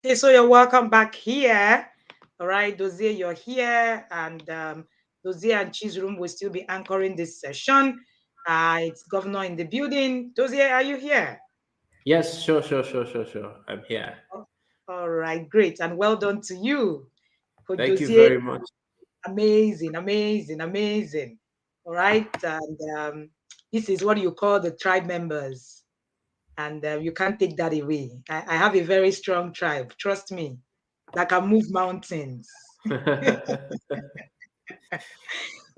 Okay, so you're welcome back here. All right, Dozier, you're here, and Dozier and Chizroom will still be anchoring this session. It's Governor in the building. Dozier, are you here? Yes, sure. I'm here. Oh, all right, great, and well done to you. Coach Thank you Dozier, very much. amazing, amazing, amazing. All right, and this is what you call the tribe members, and you can't take that away. I have a very strong tribe, trust me, that can move mountains.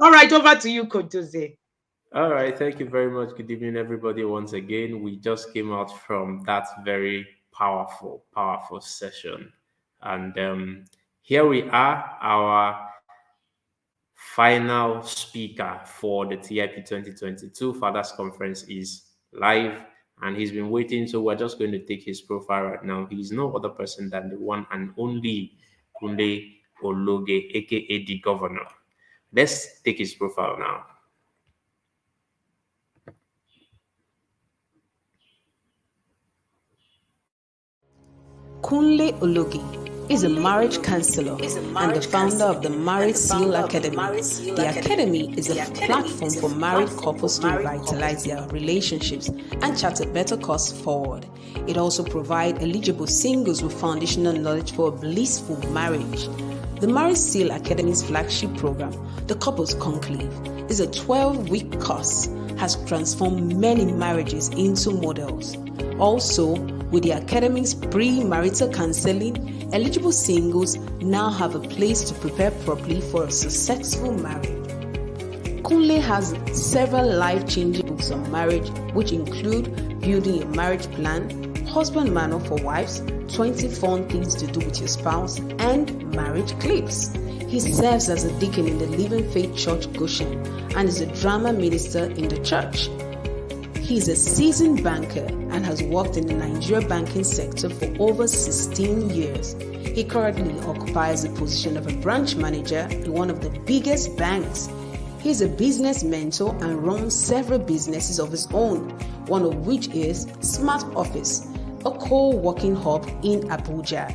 All right, over to you, Coach Jose. All right, thank you very much. Good evening, everybody. Once again, we just came out from that very powerful session. And here we are, our final speaker for the TIP 2022 Fathers Conference is live and he's been waiting. So we're just going to take his profile right now. He's no other person than the one and only Kunle Ologe, aka the governor. Let's take his profile now. Kunle Ologi is a marriage counselor and the founder of the Marriage Seal Academy. The Academy is a platform for married couples to revitalize their relationships and chart a better course forward. It also provides eligible singles with foundational knowledge for a blissful marriage. The Marriage Seal Academy's flagship program, the Couples Conclave, is a 12-week course, has transformed many marriages into models. Also, with the Academy's pre-marital counseling, eligible singles now have a place to prepare properly for a successful marriage. Kunle has several life-changing books on marriage, which include Building a Marriage Plan, Husband Manual for Wives, 20 Fun Things to Do with Your Spouse, and Marriage Clips. He serves as a deacon in the Living Faith Church Goshen and is a drama minister in the church. He is a seasoned banker and has worked in the Nigeria banking sector for over 16 years. He currently occupies the position of a branch manager in one of the biggest banks. He is a business mentor and runs several businesses of his own, one of which is Smart Office, a co-working hub in Abuja.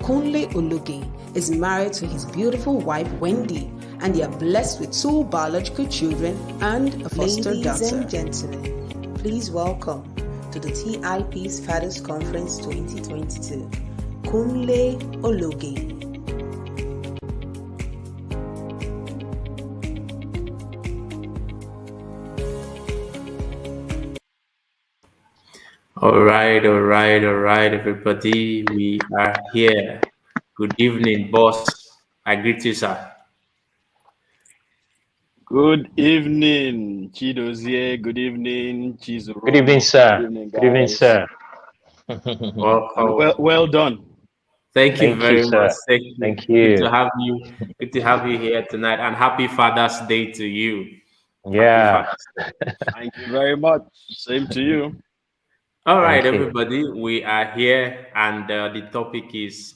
Kunle Ologe is married to his beautiful wife Wendy, and they are blessed with 2 biological children and a foster daughter. Ladies and gentlemen, please welcome to the TIP's Fathers Conference 2022, Kunle Ologe. All right, everybody. We are here. Good evening, boss. I greet you, sir. Good evening, Chidozie. Good evening, Chizuru. Good evening, sir. Good evening, Good evening, guys. sir. And well done. Thank you very much. Sir. Thank Good you. to have you. Good to have you here tonight. And happy Father's Day to you. Yeah. Thank you very much. Same to you. All right, Thank you. everybody. We are here, and the topic is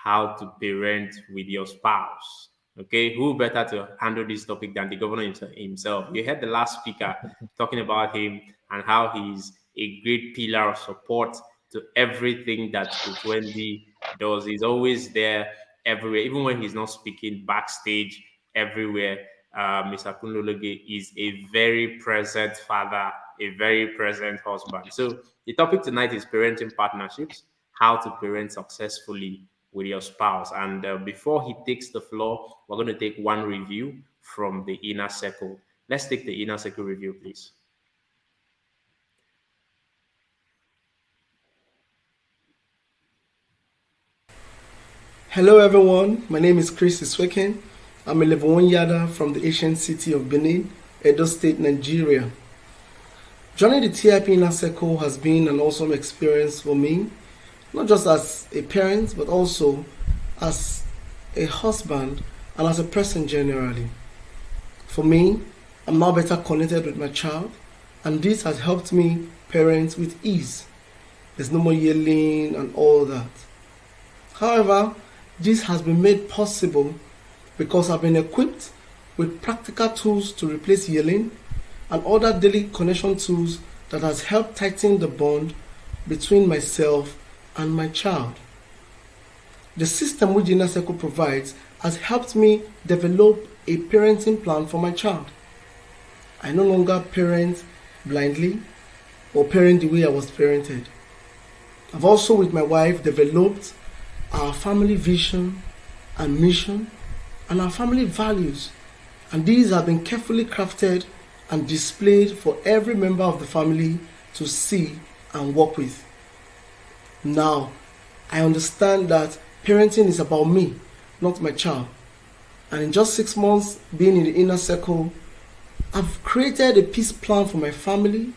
how to parent with your spouse. Okay, who better to handle this topic than the governor himself? You heard the last speaker talking about him and how he's a great pillar of support to everything that Coach Wendy does. He's always there everywhere, even when he's not speaking, backstage, everywhere. Mr. Kunlologe is a very present father, a very present husband. So the topic tonight is parenting partnerships, how to parent successfully with your spouse. And before he takes the floor, we're going to take one review from the inner circle. Let's take the inner circle review, please. Hello everyone, my name is Chris Isweken. I'm a level 1 Yada from the ancient city of Benin, Edo State, Nigeria. Joining the TIP Inner Circle has been an awesome experience for me, not just as a parent, but also as a husband and as a person generally. For me, I'm now better connected with my child, and this has helped me parent with ease. There's no more yelling and all that. However, this has been made possible because I've been equipped with practical tools to replace yelling and other daily connection tools that has helped tighten the bond between myself and my child. The system which Inner Circle provides has helped me develop a parenting plan for my child. I no longer parent blindly or parent the way I was parented. I've also, with my wife, developed our family vision and mission and our family values, and these have been carefully crafted and displayed for every member of the family to see and work with. Now, I understand that parenting is about me, not my child. And in just 6 months being in the Inner Circle, I've created a peace plan for my family.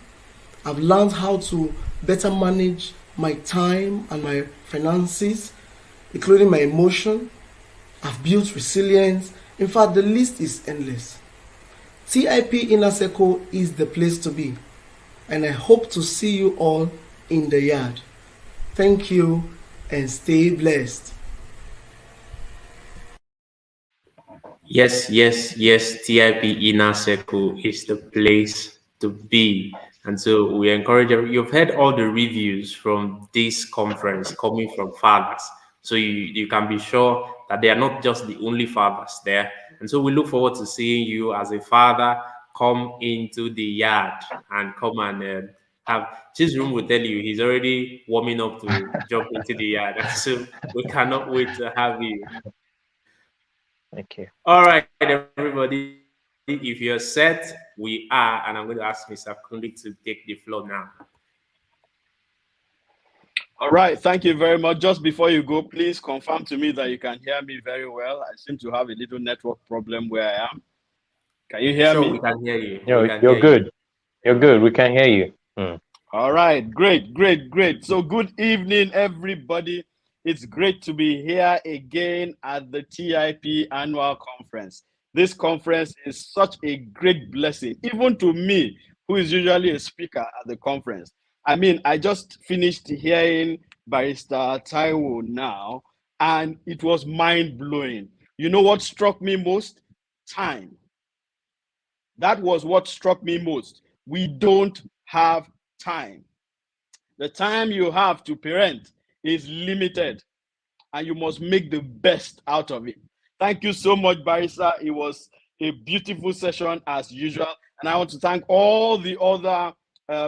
I've learned how to better manage my time and my finances, including my emotion. I've built resilience. In fact, the list is endless. TIP Inner Circle is the place to be, and I hope to see you all in the yard. Thank you and stay blessed. Yes, TIP Inner Circle is the place to be. And so we encourage you. You've heard all the reviews from this conference coming from fathers. So you can be sure that they are not just the only fathers there. And so we look forward to seeing you as a father come into the yard and come and have Chizroom will tell you he's already warming up to jump into the yard. And so we cannot wait to have you. Thank you. All right, everybody. If you're set, we are, and I'm going to ask Mr. Kundi to take the floor now. All right, thank you very much. Just before you go, please confirm to me that you can hear me very well. I seem to have a little network problem where I am. Can you hear me? We can hear you. You're good. You're good. We can hear you. All right, great. So good evening, everybody. It's great to be here again at the TIP annual conference. This conference is such a great blessing, even to me, who is usually a speaker at the conference. I mean, I just finished hearing Barrister Taiwo now, and it was mind-blowing. You know what struck me most? Time. That was what struck me most. We don't have time. The time you have to parent is limited, and you must make the best out of it. Thank you so much, Barrister. It was a beautiful session as usual. And I want to thank all the other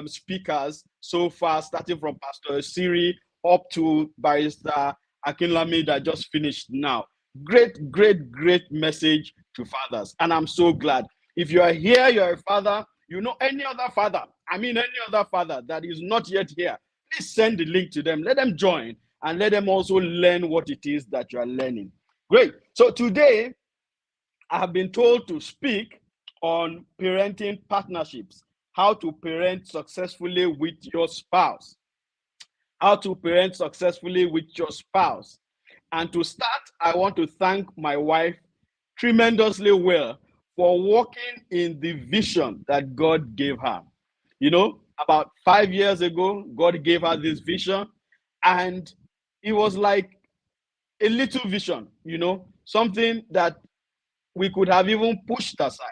speakers so far, starting from Pastor Siri up to Barrister Akinlami that just finished now. Great message to fathers. And I'm so glad. If you are here, you're a father, you know any other father that is not yet here, please send the link to them. Let them join and let them also learn what it is that you are learning. Great. So today, I have been told to speak on parenting partnerships, how to parent successfully with your spouse. How to parent successfully with your spouse. And to start, I want to thank my wife tremendously well for walking in the vision that God gave her. You know, about 5 years ago, God gave her this vision, and it was like a little vision, you know, something that we could have even pushed aside.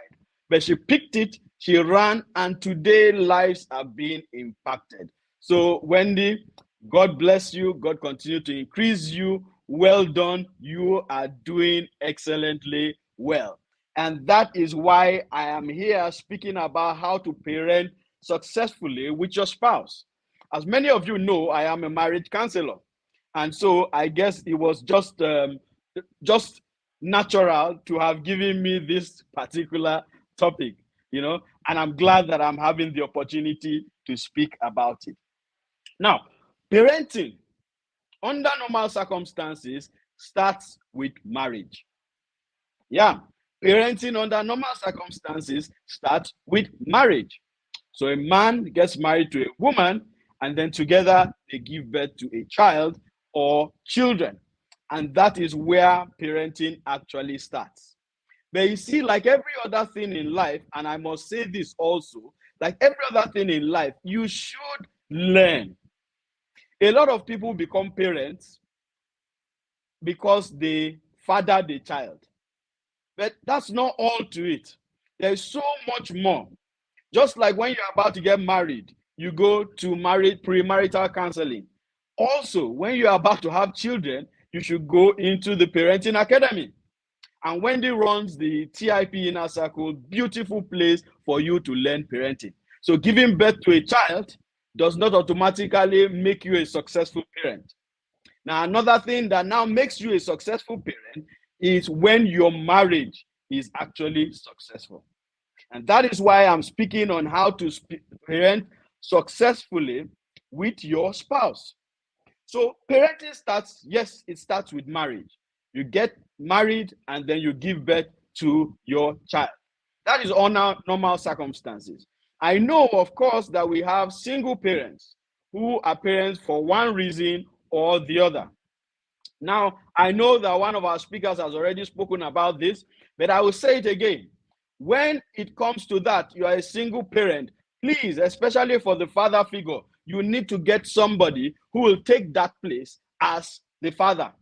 But she picked it, she ran, and today lives are being impacted. So, Wendy, God bless you. God continue to increase you. Well done. You are doing excellently well. And that is why I am here speaking about how to parent successfully with your spouse. As many of you know, I am a marriage counselor. And so I guess it was just natural to have given me this particular topic, you know, and I'm glad that I'm having the opportunity to speak about it. Now, parenting under normal circumstances starts with marriage. Yeah, parenting under normal circumstances starts with marriage. So a man gets married to a woman, and then together they give birth to a child or children. And that is where parenting actually starts. But you see, like every other thing in life, and I must say this also, like every other thing in life, you should learn. A lot of people become parents because they father the child. But that's not all to it. There's so much more. Just like when you're about to get married, you go to premarital counseling. Also, when you're about to have children, you should go into the Parenting Academy. And Wendy runs the TIP Inner Circle, beautiful place for you to learn parenting. So giving birth to a child does not automatically make you a successful parent. Now, another thing that now makes you a successful parent is when your marriage is actually successful. And that is why I'm speaking on how to parent successfully with your spouse. So parenting starts, yes, it starts with marriage. You get married and then you give birth to your child. That is under normal circumstances. I know, of course, that we have single parents who are parents for one reason or the other. Now, I know that one of our speakers has already spoken about this, but I will say it again. When it comes to that, you are a single parent, please, especially for the father figure, you need to get somebody who will take that place as the father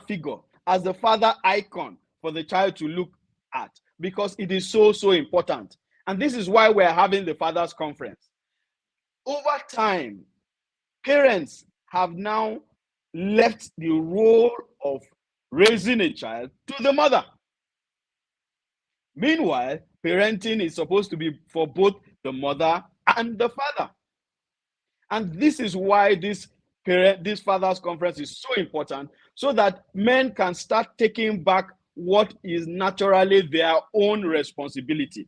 figure, as the father icon for the child to look at, because it is so, so important. And this is why we're having the Fathers Conference. Over time, parents have now left the role of raising a child to the mother. Meanwhile, parenting is supposed to be for both the mother and the father. And this is why this Fathers Conference is so important, so that men can start taking back what is naturally their own responsibility.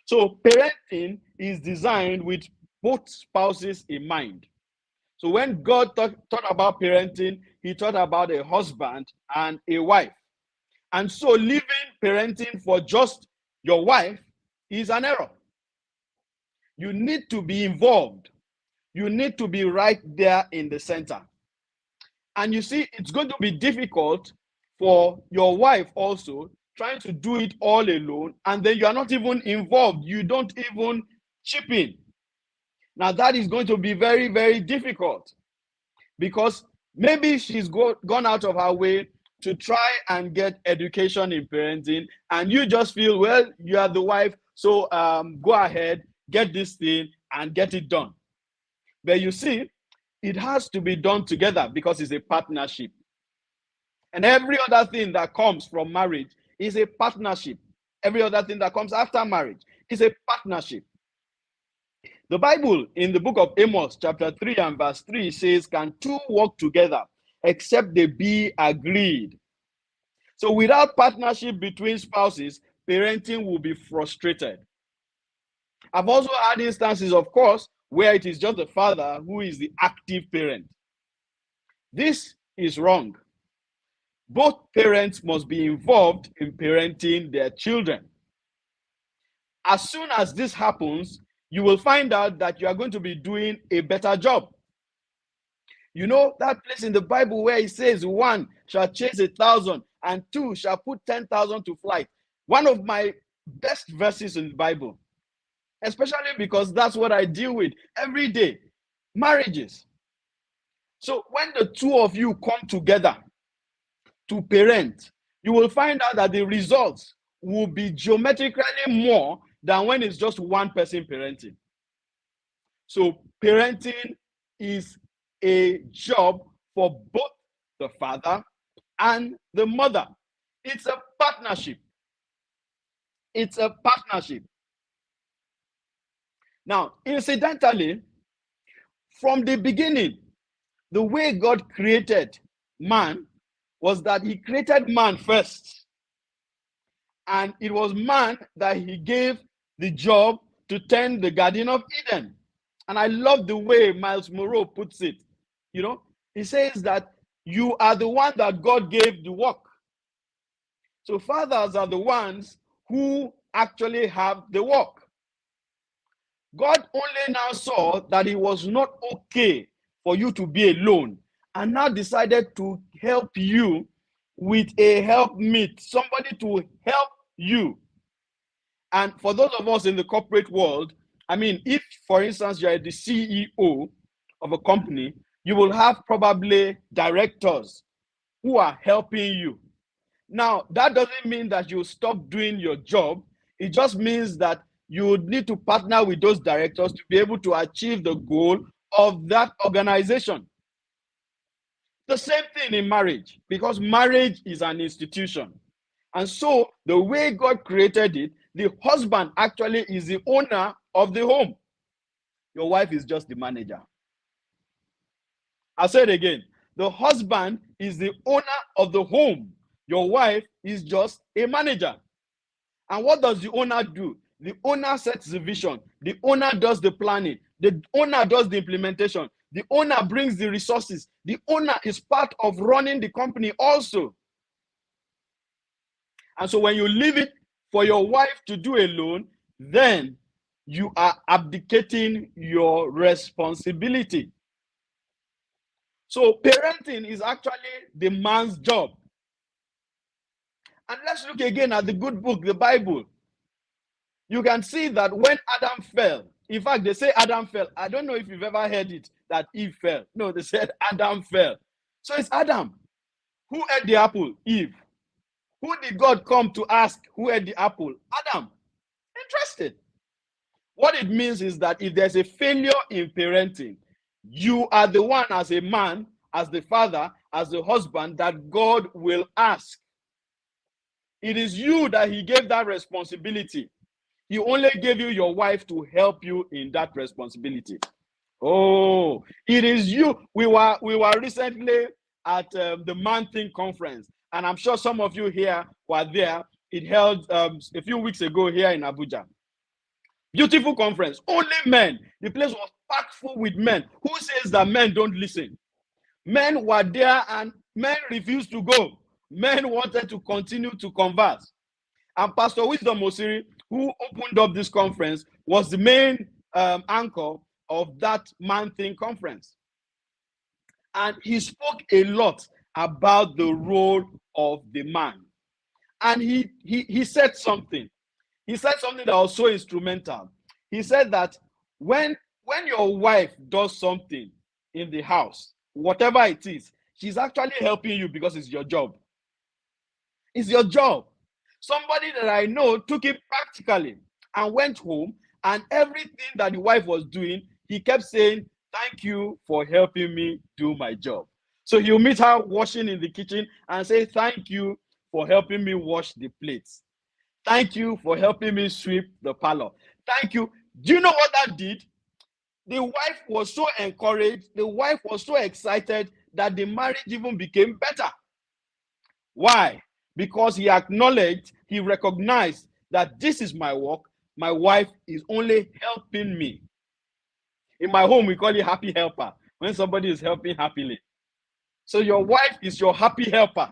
So parenting is designed with both spouses in mind. So when God thought about parenting, he thought about a husband and a wife. And so leaving parenting for just your wife is an error. You need to be involved. You need to be right there in the center. And you see, it's going to be difficult for your wife also trying to do it all alone, and then you are not even involved. You don't even chip in. Now, that is going to be very, very difficult, because maybe she's gone out of her way to try and get education in parenting, and you just feel, well, you are the wife, so go ahead, get this thing and get it done. But you see, it has to be done together, because it's a partnership. And every other thing that comes from marriage is a partnership. Every other thing that comes after marriage is a partnership. The Bible in the book of Amos, chapter 3 and verse 3 says, "Can two walk together except they be agreed?" So without partnership between spouses, parenting will be frustrated. I've also had instances, of course, where it is just the father who is the active parent. This is wrong. Both parents must be involved in parenting their children. As soon as this happens, you will find out that you are going to be doing a better job. You know that place in the Bible where it says, "One shall chase 1,000 and two shall put 10,000 to flight." One of my best verses in the Bible, especially because that's what I deal with every day, marriages. So when the two of you come together to parent, you will find out that the results will be geometrically more than when it's just one person parenting. So parenting is a job for both the father and the mother. It's a partnership. It's a partnership. Now, incidentally, from the beginning, the way God created man was that he created man first. And it was man that he gave the job to tend the Garden of Eden. And I love the way Miles Monroe puts it. You know, he says that you are the one that God gave the work. So fathers are the ones who actually have the work. God only now saw that it was not okay for you to be alone, and now decided to help you with a helpmeet, somebody to help you. And for those of us in the corporate world, I mean, if, for instance, you're the CEO of a company, you will have probably directors who are helping you. Now, that doesn't mean that you stop doing your job. It just means that you need to partner with those directors to be able to achieve the goal of that organization. The same thing in marriage, because marriage is an institution. And so the way God created it, the husband actually is the owner of the home. Your wife is just the manager. I'll say it again. The husband is the owner of the home. Your wife is just a manager. And what does the owner do? The owner sets the vision. The owner does the planning. The owner does the implementation. The owner brings the resources. The owner is part of running the company also. And so when you leave it for your wife to do alone, then you are abdicating your responsibility. So parenting is actually the man's job. And let's look again at the good book, the Bible. You can see that when Adam fell, in fact, they say Adam fell. I don't know if you've ever heard it, that Eve fell. No, they said Adam fell. So it's Adam. Who ate the apple? Eve. Who did God come to ask who ate the apple? Adam. Interesting. What it means is that if there's a failure in parenting, you are the one as a man, as the father, as the husband, that God will ask. It is you that he gave that responsibility. He only gave you your wife to help you in that responsibility. Oh, it is you. We were recently at the Man Think conference, and I'm sure some of you here were there. It held a few weeks ago here in Abuja. Beautiful conference, only men. The place was packed full with men. Who says that men don't listen? Men were there and men refused to go. Men wanted to continue to converse. And Pastor Wisdom Osiri, who opened up this conference, was the main anchor of that Man Thing conference. And he spoke a lot about the role of the man. And he said something. He said something that was so instrumental. He said that when your wife does something in the house, whatever it is, she's actually helping you because it's your job. It's your job. Somebody that I know took it practically and went home, and everything that the wife was doing, he kept saying, "Thank you for helping me do my job." So he'll meet her washing in the kitchen and say, "Thank you for helping me wash the plates. Thank you for helping me sweep the parlor. Thank you." Do you know what that did? The wife was so encouraged. The wife was so excited that the marriage even became better. Why? Because he acknowledged, he recognized that this is my work. My wife is only helping me. In my home, we call it happy helper, when somebody is helping happily. So your wife is your happy helper.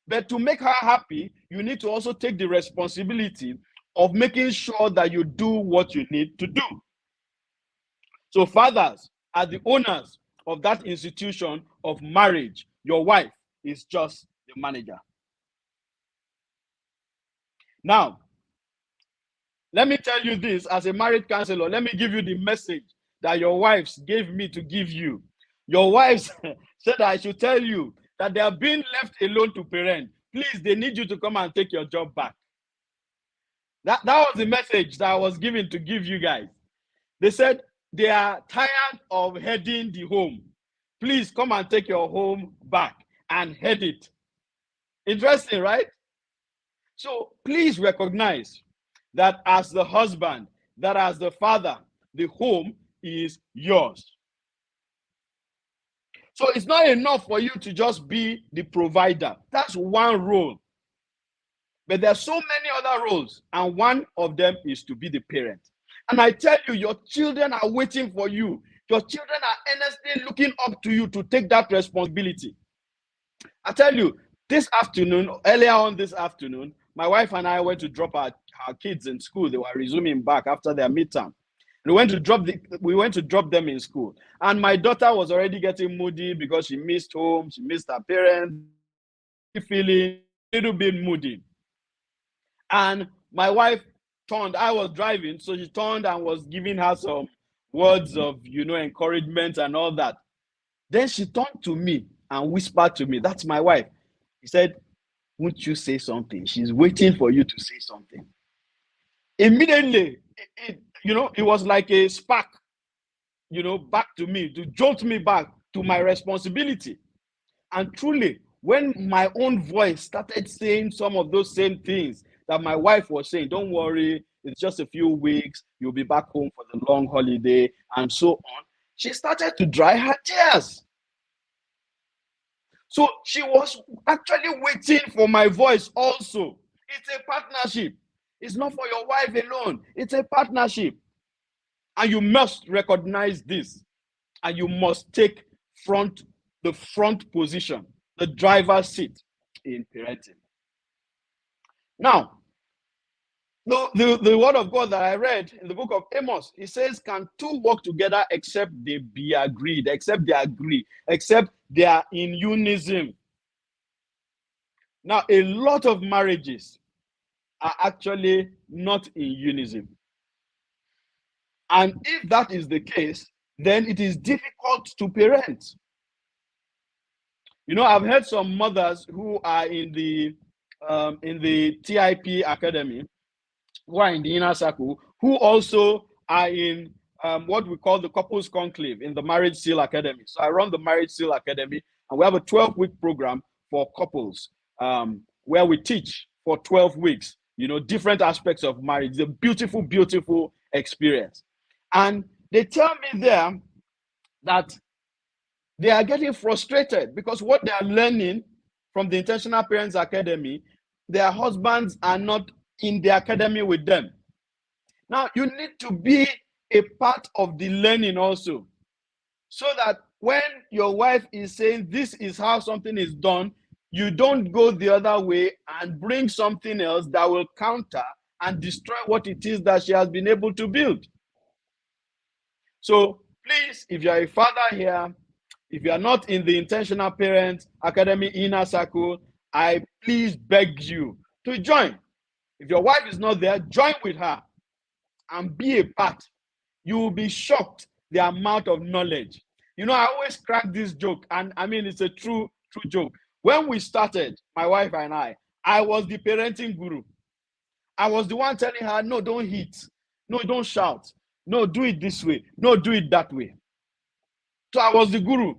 But to make her happy, you need to also take the responsibility of making sure that you do what you need to do. So fathers are the owners of that institution of marriage. Your wife is just the manager. Now, let me tell you this as a marriage counselor. Let me give you the message that your wives gave me to give you. Your wives said I should tell you that they are being left alone to parent. Please, they need you to come and take your job back. That was the message that I was given to give you guys. They said they are tired of heading the home. Please come and take your home back and head it. Interesting, right? So please recognize that as the husband, that as the father, the home is yours. So it's not enough for you to just be the provider. That's one role. But there are so many other roles, and one of them is to be the parent. And I tell you, your children are waiting for you. Your children are earnestly looking up to you to take that responsibility. I tell you, this afternoon, earlier on this afternoon, my wife and I went to drop our kids in school. They were resuming back after their midterm. We went to drop them in school. And my daughter was already getting moody because she missed home, she missed her parents, feeling a little bit moody. And my wife turned, I was driving, so she turned and was giving her some words of, encouragement and all that. Then she turned to me and whispered to me, "That's my wife." He said, "Won't you say something? She's waiting for you to say something." Immediately, it was like a spark, back to me, to jolt me back to my responsibility. And truly, when my own voice started saying some of those same things that my wife was saying, don't worry, it's just a few weeks, you'll be back home for the long holiday, and so on, she started to dry her tears. So she was actually waiting for my voice also. It's a partnership. It's not for your wife alone. It's a partnership. And you must recognize this. And you must take the front position, the driver's seat in parenting. Now, the word of God that I read in the book of Amos, it says, can two walk together except they be agreed, except they agree, except they are in unison? Now, a lot of marriages are actually not in unison. And if that is the case, then it is difficult to parent. You know, I've heard some mothers who are in the TIP Academy, who are in the inner circle, who also are in what we call the Couples Conclave in the Marriage Seal Academy. So I run the Marriage Seal Academy, and we have a 12-week program for couples where we teach for 12 weeks, you know, different aspects of marriage. It's a beautiful, beautiful experience. And they tell me there that they are getting frustrated because what they are learning from the Intentional Parents Academy, their husbands are not in the academy with them. Now, you need to be a part of the learning also, so that when your wife is saying this is how something is done, you don't go the other way and bring something else that will counter and destroy what it is that she has been able to build. So please, if you are a father here, if you are not in the Intentional Parents Academy inner circle, I please beg you to join. If your wife is not there, join with her and be a part. You will be shocked the amount of knowledge. You know, I always crack this joke, and I mean, it's a true joke. When we started, my wife and I was the parenting guru. I was the one telling her, no, don't hit. No, don't shout. No, do it this way. No, do it that way. So I was the guru.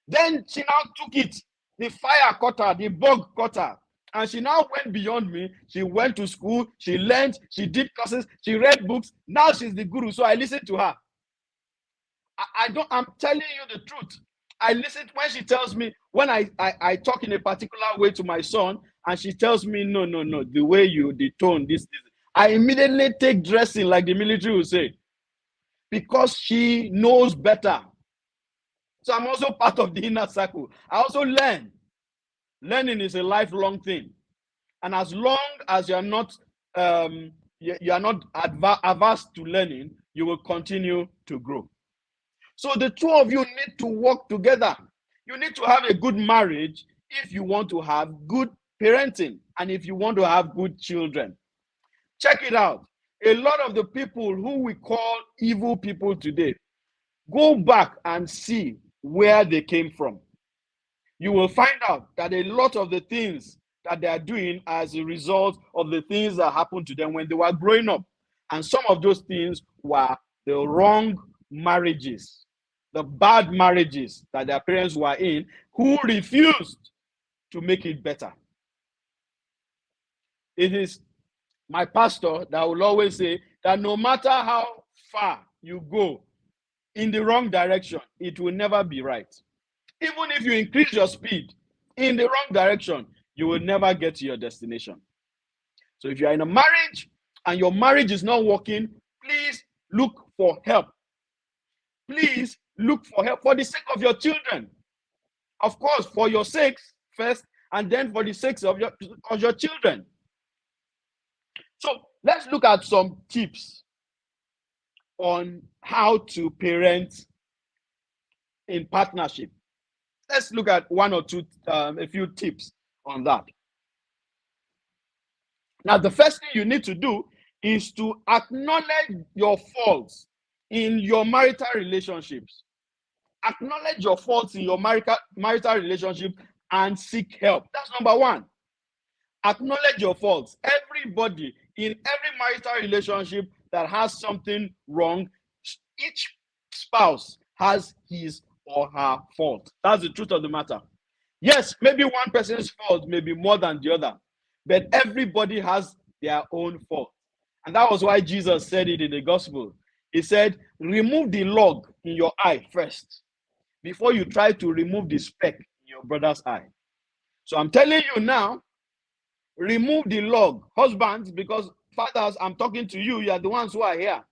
Then she now took it. The fire caught her, the bug caught her. And she now went beyond me. She went to school, she learned, she did courses, she read books. Now she's the guru. So I listened to her. I'm telling you the truth. I listen when she tells me, when I talk in a particular way to my son, and she tells me, no, the way the tone, this. I immediately take dressing like the military will say, because she knows better. So I'm also part of the inner circle. I also learn. Learning is a lifelong thing. And as long as you're not averse to learning, you will continue to grow. So the two of you need to work together. You need to have a good marriage if you want to have good parenting and if you want to have good children. Check it out. A lot of the people who we call evil people today, go back and see where they came from. You will find out that a lot of the things that they are doing as a result of the things that happened to them when they were growing up. And some of those things were the wrong marriages, the bad marriages that their parents were in, who refused to make it better. It is my pastor that will always say that no matter how far you go in the wrong direction, it will never be right. Even if you increase your speed in the wrong direction, you will never get to your destination. So if you are in a marriage and your marriage is not working, please look for help. Please look for help for the sake of your children. Of course, for your sake first, and then for the sake of your children. So let's look at some tips on how to parent in partnership. Let's look at one or two, a few tips on that. Now, the first thing you need to do is to acknowledge your faults in your marital relationships. Acknowledge your faults in your marital relationship and seek help. That's number one. Acknowledge your faults. Everybody in every marital relationship that has something wrong, each spouse has his or her fault. That's the truth of the matter. Yes, maybe one person's fault may be more than the other, but everybody has their own fault. And that was why Jesus said it in the gospel. He said, remove the log in your eye first before you try to remove the speck in your brother's eye. So I'm telling you now, remove the log. Husbands, because fathers, I'm talking to you, you are the ones who are here.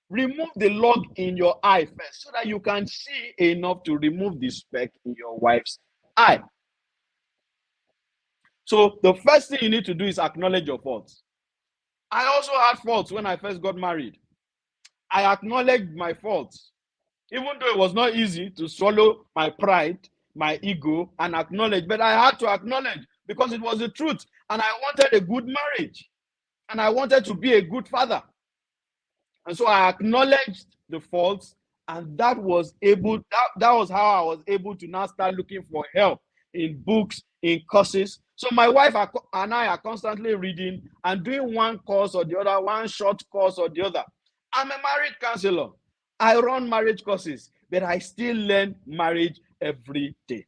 Remove the log in your eye first so that you can see enough to remove the speck in your wife's eye. So the first thing you need to do is acknowledge your faults. I also had faults when I first got married. I acknowledged my faults, even though it was not easy to swallow my pride, my ego, and acknowledge. But I had to acknowledge because it was the truth. And I wanted a good marriage. And I wanted to be a good father. And so I acknowledged the faults. And that was how I was able to now start looking for help in books, in courses. So my wife and I are constantly reading and doing one course or the other, one short course or the other. I'm a marriage counselor. I run marriage courses, but I still learn marriage every day.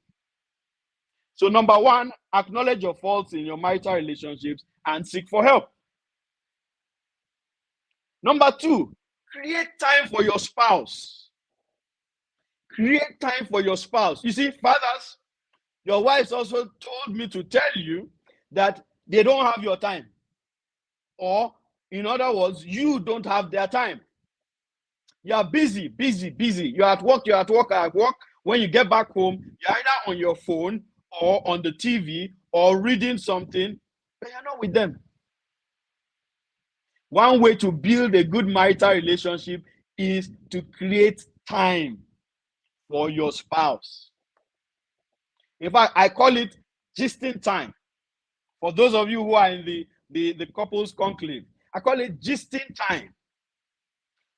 So number one, acknowledge your faults in your marital relationships and seek for help. Number two, create time for your spouse. Create time for your spouse. You see, fathers, your wives also told me to tell you that they don't have your time. Or, in other words, you don't have their time. You are busy. You're at work. When you get back home, you're either on your phone or on the TV or reading something, but you're not with them. One way to build a good marital relationship is to create time for your spouse. In fact, I call it gisting time. For those of you who are in the couples conclave, I call it gisting time.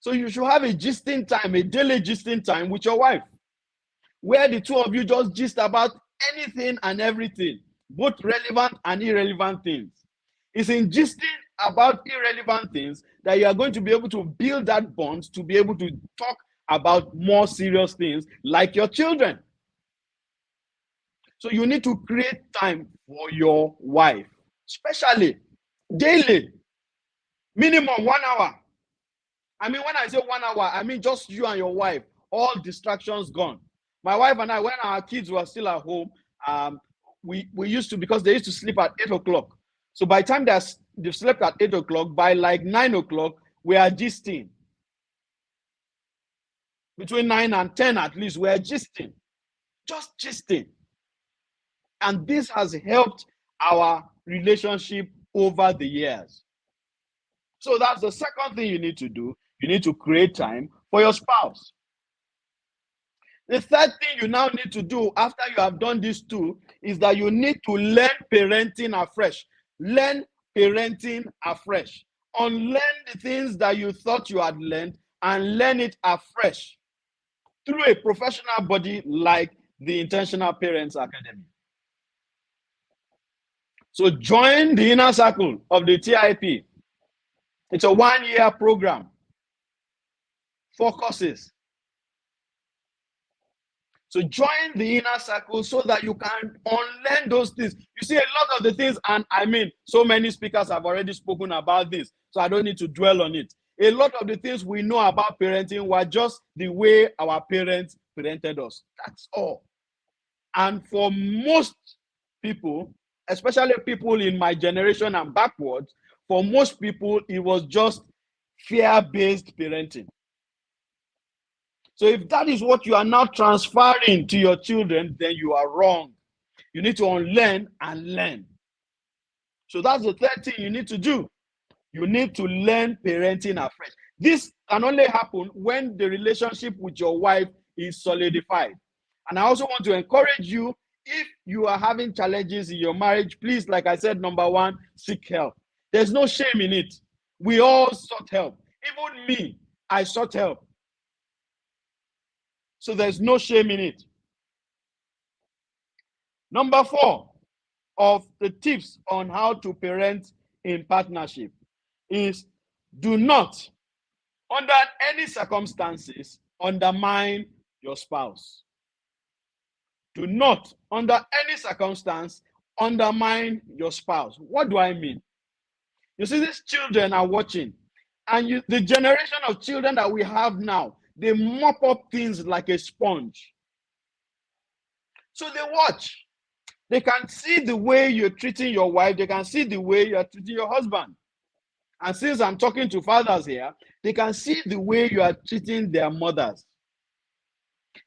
So you should have a gisting time, a daily gisting time with your wife, where the two of you just gist about anything and everything, both relevant and irrelevant things. It's in gisting about irrelevant things that you are going to be able to build that bond to be able to talk about more serious things like your children. So you need to create time for your wife, especially daily, minimum 1 hour. I mean, when I say 1 hour, I mean just you and your wife, all distractions gone. My wife and I, when our kids were still at home, we used to, because they used to sleep at 8 o'clock. So by the time they've slept at 8 o'clock, by like 9 o'clock, we are gisting. Between 9 and 10 at least, we are gisting. Just gisting. And this has helped our relationship over the years. So that's the second thing you need to do. You need to create time for your spouse. The third thing you now need to do after you have done these two is that you need to learn parenting afresh. Learn parenting afresh. Unlearn the things that you thought you had learned and learn it afresh through a professional body like the Intentional Parents Academy. So join the inner circle of the TIP. It's a 1-year program. 4 courses. So join the inner circle so that you can unlearn those things. You see, a lot of the things, and I mean, so many speakers have already spoken about this, so I don't need to dwell on it. A lot of the things we know about parenting were just the way our parents parented us. That's all. And for most people, especially people in my generation and backwards, for most people, it was just fear-based parenting. So if that is what you are now transferring to your children, then you are wrong. You need to unlearn and learn. So that's the third thing you need to do. You need to learn parenting afresh. This can only happen when the relationship with your wife is solidified. And I also want to encourage you, if you are having challenges in your marriage, please, like I said, number one, seek help. There's no shame in it. We all sought help. Even me, I sought help. So there's no shame in it. Number 4 of the tips on how to parent in partnership is do not, under any circumstances, undermine your spouse. Do not, under any circumstance, undermine your spouse. What do I mean? You see, these children are watching, and the generation of children that we have now, they mop up things like a sponge. So they watch. They can see the way you're treating your wife. They can see the way you're treating your husband. And since I'm talking to fathers here, they can see the way you are treating their mothers.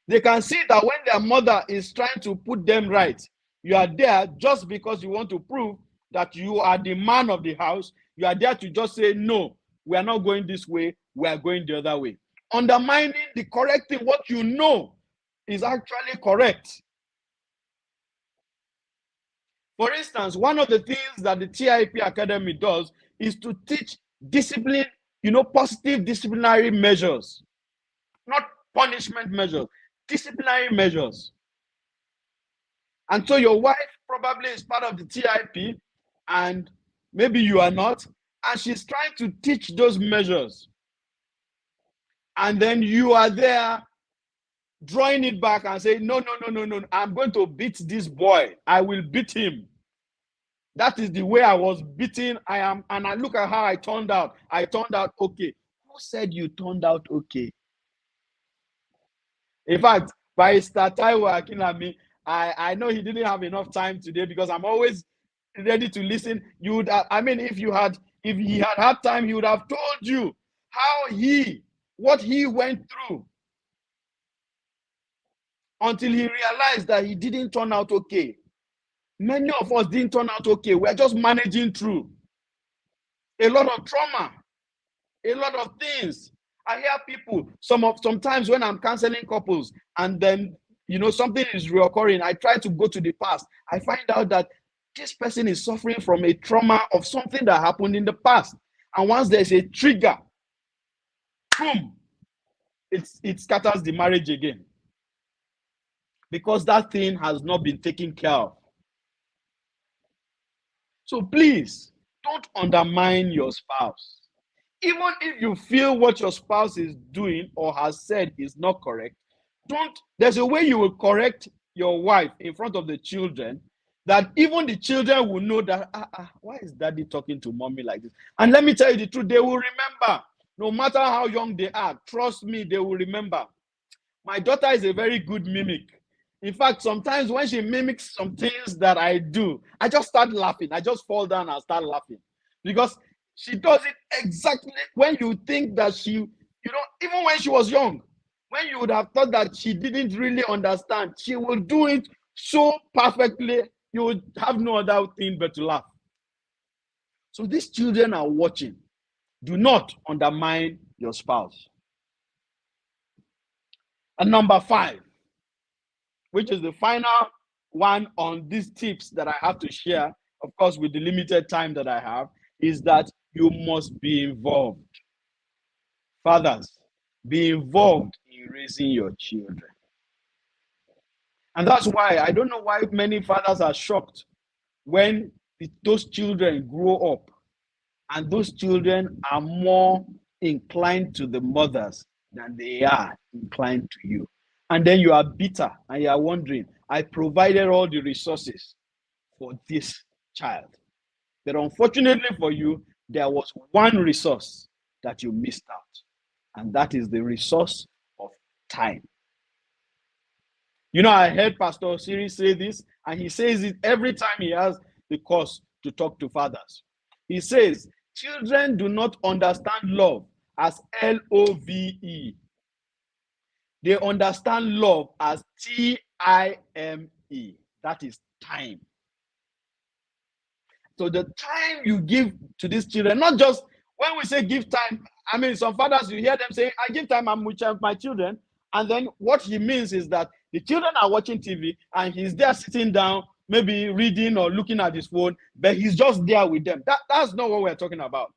They can see that when their mother is trying to put them right, you are there just because you want to prove that you are the man of the house. You are there to just say, no, we are not going this way, we are going the other way. Undermining the correct thing, what you know is actually correct. For instance, one of the things that the TIP Academy does is to teach discipline, positive disciplinary measures, not punishment measures, disciplinary measures. And so your wife probably is part of the TIP, and maybe you are not, and she's trying to teach those measures. And then you are there drawing it back and saying, no, I'm going to beat this boy. I will beat him. That is the way I was beaten. And I look at how I turned out. I turned out okay. Who said you turned out okay? In fact, by Taiwo Akinlami, I know he didn't have enough time today because I'm always ready to listen. If he had time, he would have told you what he went through until he realized that he didn't turn out okay. Many of us didn't turn out okay. We're just managing through. A lot of trauma, a lot of things. I hear people, sometimes when I'm counseling couples and then, something is reoccurring, I try to go to the past. I find out that this person is suffering from a trauma of something that happened in the past. And once there's a trigger, boom, it scatters the marriage again. Because that thing has not been taken care of. So please, don't undermine your spouse. Even if you feel what your spouse is doing or has said is not correct, there's a way you will correct your wife in front of the children that even the children will know that, why is daddy talking to mommy like this? And let me tell you the truth, they will remember. No matter how young they are, trust me, they will remember. My daughter is a very good mimic. In fact, sometimes when she mimics some things that I do, I just start laughing. I just fall down and start laughing. Because she does it exactly when you think that even when she was young, when you would have thought that she didn't really understand, she will do it so perfectly, you would have no other thing but to laugh. So these children are watching. Do not undermine your spouse. And number 5, which is the final one on these tips that I have to share, of course, with the limited time that I have, is that you must be involved. Fathers, be involved in raising your children. And that's why I don't know why many fathers are shocked when those children grow up and those children are more inclined to the mothers than they are inclined to you. And then you are bitter and you are wondering, I provided all the resources for this child. But unfortunately for you, there was one resource that you missed out. And that is the resource of time. I heard Pastor Siri say this, and he says it every time he has the course to talk to fathers. He says, children do not understand love as L-O-V-E. They understand love as T-I-M-E. That is time. So the time you give to these children, not just when we say give time, some fathers, you hear them say, I give time, I'm with my children. And then what he means is that the children are watching TV and he's there sitting down, maybe reading or looking at his phone, but he's just there with them. That's not what we're talking about.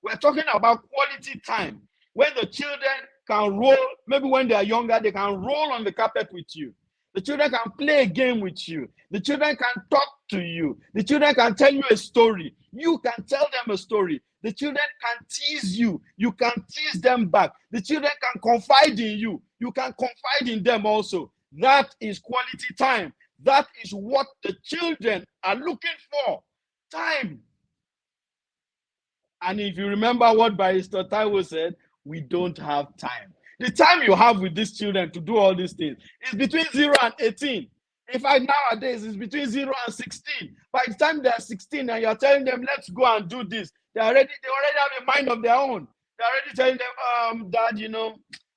We're talking about quality time. When the children can roll, maybe when they are younger, they can roll on the carpet with you. The children can play a game with you. The children can talk to you. The children can tell you a story. You can tell them a story. The children can tease you. You can tease them back. The children can confide in you. You can confide in them also. That is quality time. That is what the children are looking for. Time. And if you remember what Barrister Taiwo said, we don't have time. The time you have with these children to do all these things is between 0 and 18. In fact, nowadays it's between 0 and 16. By the time they're 16 and you're telling them, let's go and do this, they already have a mind of their own. They're already telling them, Dad, you know,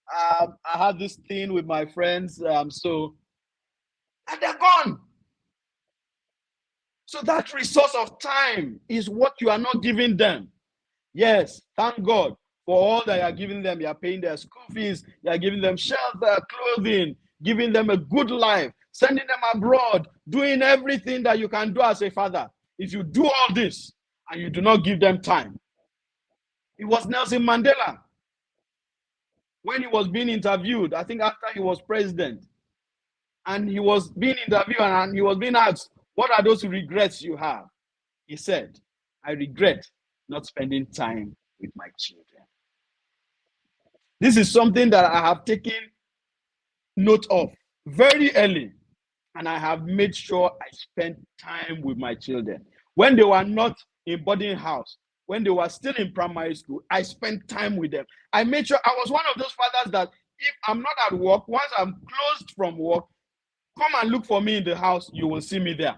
I had this thing with my friends, and they're gone. So that resource of time is what you are not giving them. Yes, thank God for all that you are giving them. You are paying their school fees, you are giving them shelter, clothing, giving them a good life, sending them abroad, doing everything that you can do as a father. If you do all this and you do not give them time, it was Nelson Mandela when he was being interviewed, I think after he was president, and he was being interviewed and he was being asked, what are those regrets you have? He said, I regret not spending time with my children. This is something that I have taken note of very early, and I have made sure I spend time with my children. When they were not in boarding house, when they were still in primary school, I spent time with them. I made sure I was one of those fathers that if I'm not at work, once I'm closed from work, come and look for me in the house, you will see me there.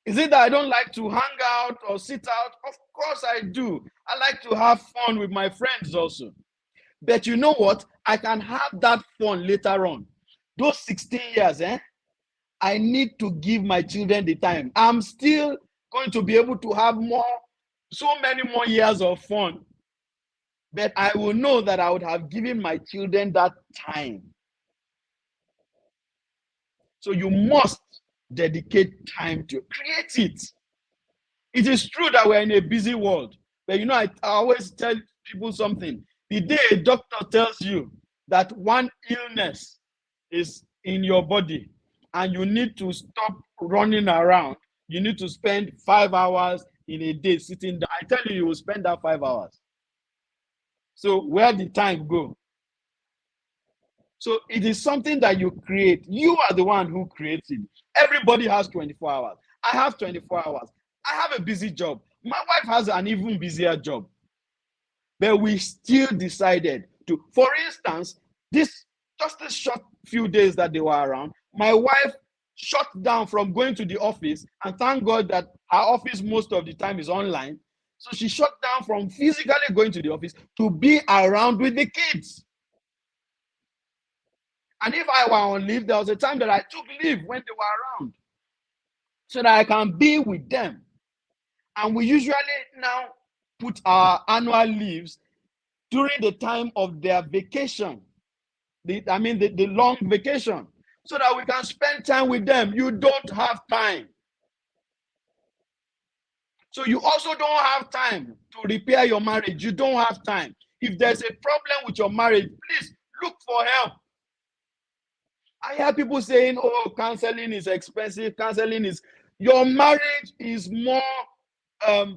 Is it that I don't like to hang out or sit out? Of course I do. I like to have fun with my friends also. But you know what? I can have that fun later on. Those 16 years, I need to give my children the time. I'm still going to be able to have so many more years of fun. But I will know that I would have given my children that time. So you must dedicate time to create it. It is true that we're in a busy world, but you know, I always tell people something. The day a doctor tells you that one illness is in your body and you need to stop running around, you need to spend 5 hours in a day sitting down, I tell you, you will spend that 5 hours. So where did time go? So it is something that you create. You are the one who creates it. Everybody has 24 hours. I have 24 hours. I have a busy job. My wife has an even busier job. But we still decided to, for instance, just a short few days that they were around, my wife shut down from going to the office, and thank God that her office most of the time is online. So she shut down from physically going to the office to be around with the kids. And if I were on leave, there was a time that I took leave when they were around so that I can be with them. And we usually now put our annual leaves during the time of their vacation. The long vacation, so that we can spend time with them. You don't have time. So you also don't have time to repair your marriage. You don't have time. If there's a problem with your marriage, please look for help. I hear people saying, oh, counseling is expensive. Your marriage is more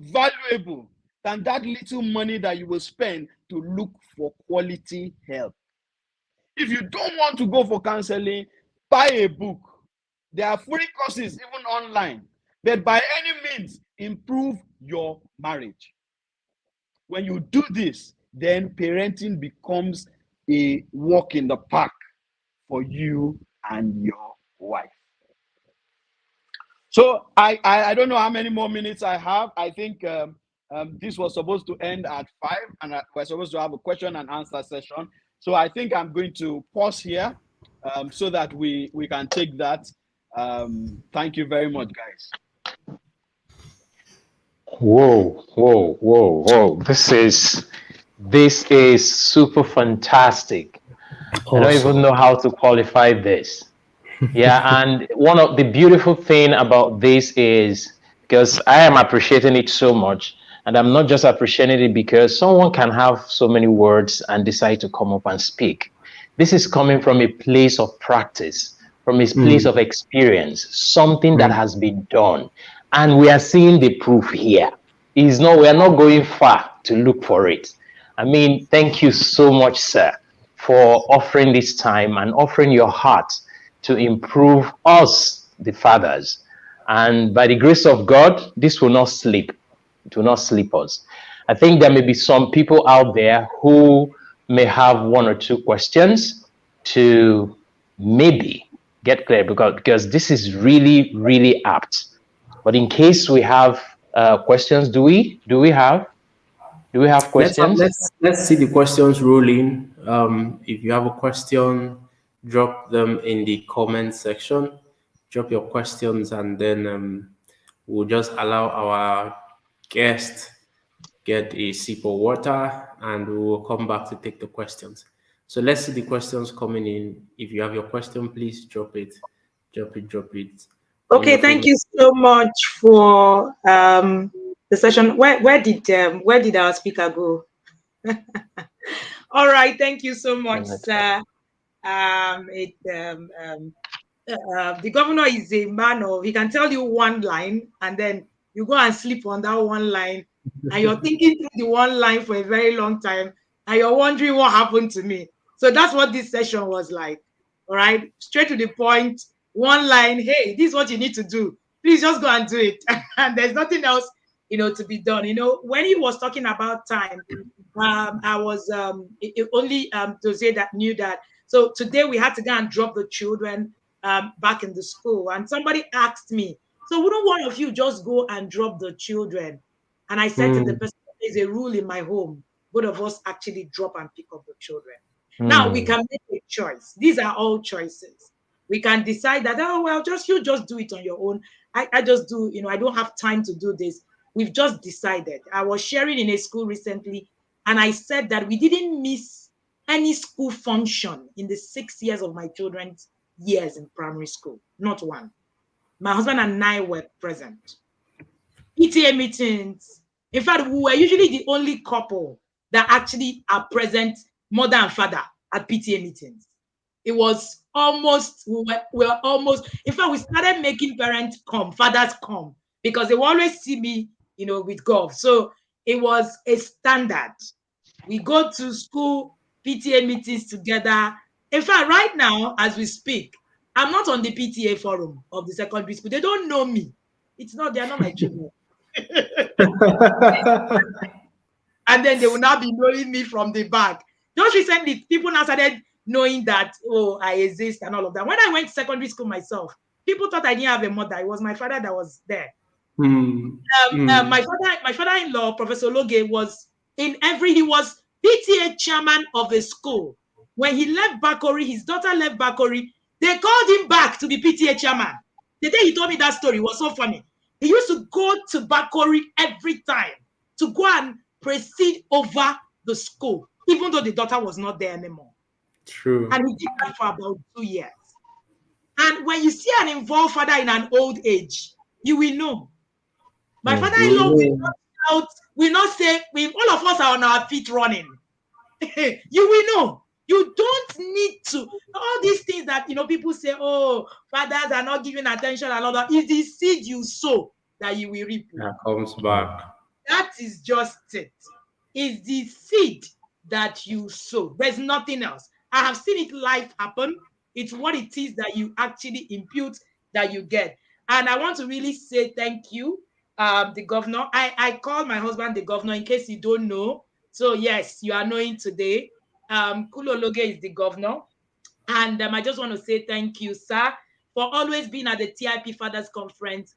valuable than that little money that you will spend to look for quality help. If you don't want to go for counseling, buy a book. There are free courses, even online. But by any means, improve your marriage. When you do this, then parenting becomes a walk in the park for you and your wife. So I don't know how many more minutes I have. I think this was supposed to end at 5, and we're supposed to have a question and answer session. So I think I'm going to pause here so that we can take that. Thank you very much, guys. Whoa. This is super fantastic. Awesome. I don't even know how to qualify this. Yeah, and one of the beautiful thing about this is, because I am appreciating it so much, and I'm not just appreciating it because someone can have so many words and decide to come up and speak. This is coming from a place of practice, from a place of experience, something that has been done. And we are seeing the proof here. We are not going far to look for it. I mean, thank you so much, sir, for offering this time and offering your heart to improve us, the fathers. And by the grace of God, this will not sleep. It will not sleep us. I think there may be some people out there who may have one or two questions to maybe get clear, because this is really, really apt. But in case we have questions, do we have questions? Let's see the questions rolling. If you have a question, drop them in the comment section. Drop your questions, and then we'll just allow our guest get a sip of water, and we will come back to take the questions. So let's see the questions coming in. If you have your question, please drop it. Drop it. Okay, thank you so much for the session. Where did our speaker go? All right, thank you so much, sir. The governor is a man of, he can tell you one line and then you go and sleep on that one line and you're thinking through the one line for a very long time and you're wondering what happened to me. So that's what this session was like. All right, straight to the point, one line. Hey, this is what you need to do. Please just go and do it. And there's nothing else, to be done. When he was talking about time, I was only to say that knew that. So today we had to go and drop the children back in the school, and somebody asked me, so wouldn't one of you just go and drop the children? And I said to the person, there's a rule in my home, both of us actually drop and pick up the children. Now we can make a choice. These are all choices. We can decide that, oh well, you just do it on your own. I just do, I don't have time to do this. We've just decided. I was sharing in a school recently, and I said that we didn't miss any school function in the 6 years of my children's years in primary school. Not one. My husband and I were present. PTA meetings. In fact, we were usually the only couple that actually are present, mother and father, at PTA meetings. It was almost, we were almost, in fact, we started making parents come, fathers come, because they will always see me, with golf. So it was a standard. We go to school, PTA meetings together. In fact, right now, as we speak, I'm not on the PTA forum of the secondary school. They don't know me. They're not my children. And then they will now be knowing me from the back. Just recently, people now started knowing that, oh, I exist and all of that. When I went to secondary school myself, people thought I didn't have a mother. It was my father that was there. My father-in-law, Professor Loge, was he was PTA chairman of a school. When he left Bakori, his daughter left Bakori, they called him back to be PTA chairman. The day he told me that story was so funny. He used to go to Bakori every time to go and preside over the school, even though the daughter was not there anymore. True. And he did that for about 2 years. And when you see an involved father in an old age, you will know. My father-in-law will not say, all of us are on our feet running. You will know. You don't need to. All these things that, people say, oh, fathers are not giving attention and all that. It's the seed you sow that you will reap. That comes back. That is just it. It's the seed that you sow. There's nothing else. I have seen it live happen. It's what it is that you actually impute that you get. And I want to really say thank you, the governor. I call my husband the governor in case you don't know. So yes, you are knowing today. Kulologe is the governor. And I just want to say thank you, sir, for always being at the TIP Fathers Conference,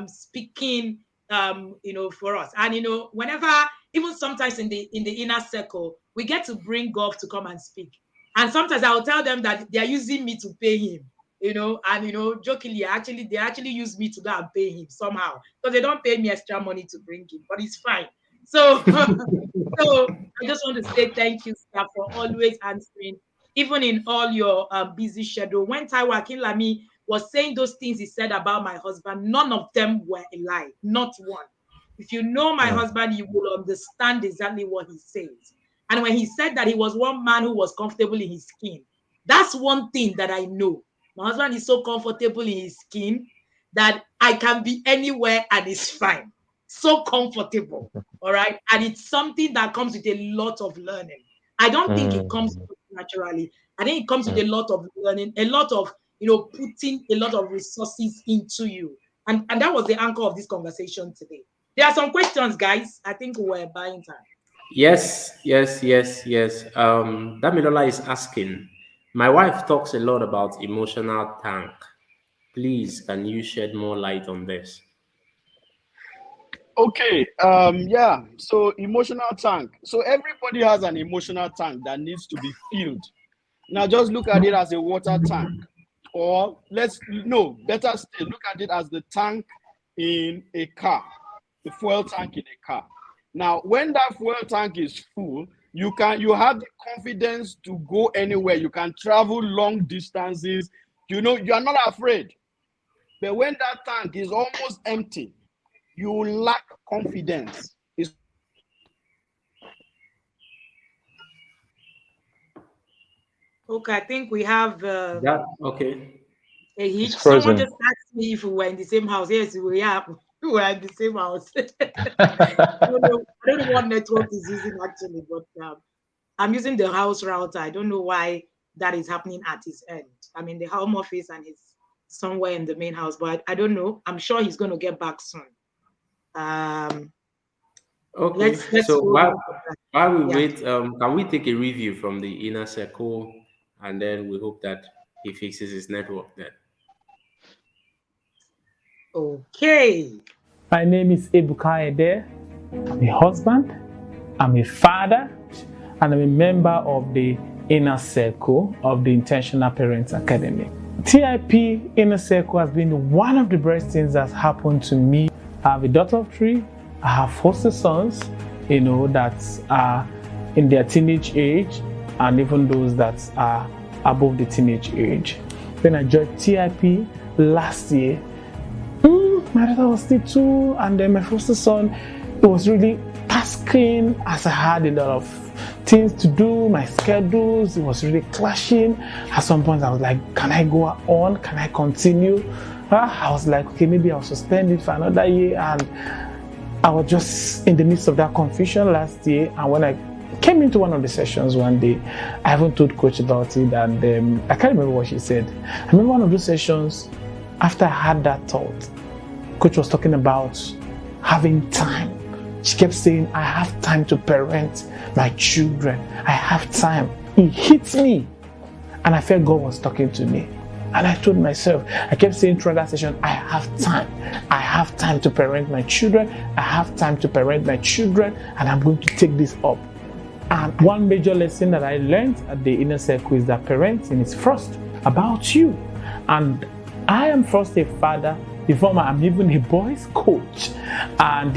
speaking, for us. And, whenever, even sometimes in the inner circle, we get to bring Golf to come and speak. And sometimes I'll tell them that they're using me to pay him, and, jokingly, they actually use me to go and pay him somehow, because they don't pay me extra money to bring him, but it's fine. So, so I just want to say thank you, sir, for always answering, even in all your busy schedule. When Taiwo Akinlami was saying those things he said about my husband, none of them were a lie, not one. If you know my husband, you will understand exactly what he says. And when he said that he was one man who was comfortable in his skin, that's one thing that I know. My husband is so comfortable in his skin that I can be anywhere and it's fine. So comfortable, all right? And it's something that comes with a lot of learning. I don't think it comes with naturally. I think it comes with a lot of learning, a lot of, putting a lot of resources into you. And that was the anchor of this conversation today. There are some questions, guys. I think we're buying time. Yes, yes, yes, yes. Damilola is asking, my wife talks a lot about emotional tank. Please, can you shed more light on this? Okay, yeah. So emotional tank. So everybody has an emotional tank that needs to be filled. Now just look at it as a water tank, or better still, look at it as the tank in a car, the fuel tank in a car. Now, when that fuel tank is full, you have the confidence to go anywhere. You can travel long distances. You are not afraid. But when that tank is almost empty, you lack confidence. Okay, I think we have That okay? a It's hitch. Someone frozen. just asked me if we were in the same house. Yes, we are. We were in the same house. I don't know what network is using actually, but I'm using the house router. I don't know why that is happening at his end. I'm in the home office and he's somewhere in the main house, but I don't know. I'm sure he's going to get back soon. Okay. Let's So hold on for that. while we Yeah. wait, can we take a review from the inner circle, and then we hope that he fixes his network then. Okay. My name is Ebuka Ede. I'm a husband, I'm a father, and I'm a member of the Inner Circle of the Intentional Parents Academy. TIP Inner Circle has been one of the best things that's happened to me. I have a daughter of 3. I have foster sons, that are in their teenage age, and even those that are above the teenage age. When I joined TIP last year, my daughter was still 2, and then my foster son, it was really tasking as I had a lot of things to do, my schedules, it was really clashing. At some point I was like, can I go on? Can I continue? I was like, okay, maybe I'll suspend it for another year. And I was just in the midst of that confusion last year. And when I came into one of the sessions one day, I haven't told coach about it, and I can't remember what she said. I remember one of those sessions, after I had that thought, coach was talking about having time. She kept saying, I have time to parent my children. I have time. It hit me. And I felt God was talking to me. And I told myself, I kept saying throughout that session, I have time. I have time to parent my children. I have time to parent my children. And I'm going to take this up. And one major lesson that I learned at the Inner Circle is that parenting is first about you. And I am first a father before I'm even a boys coach. And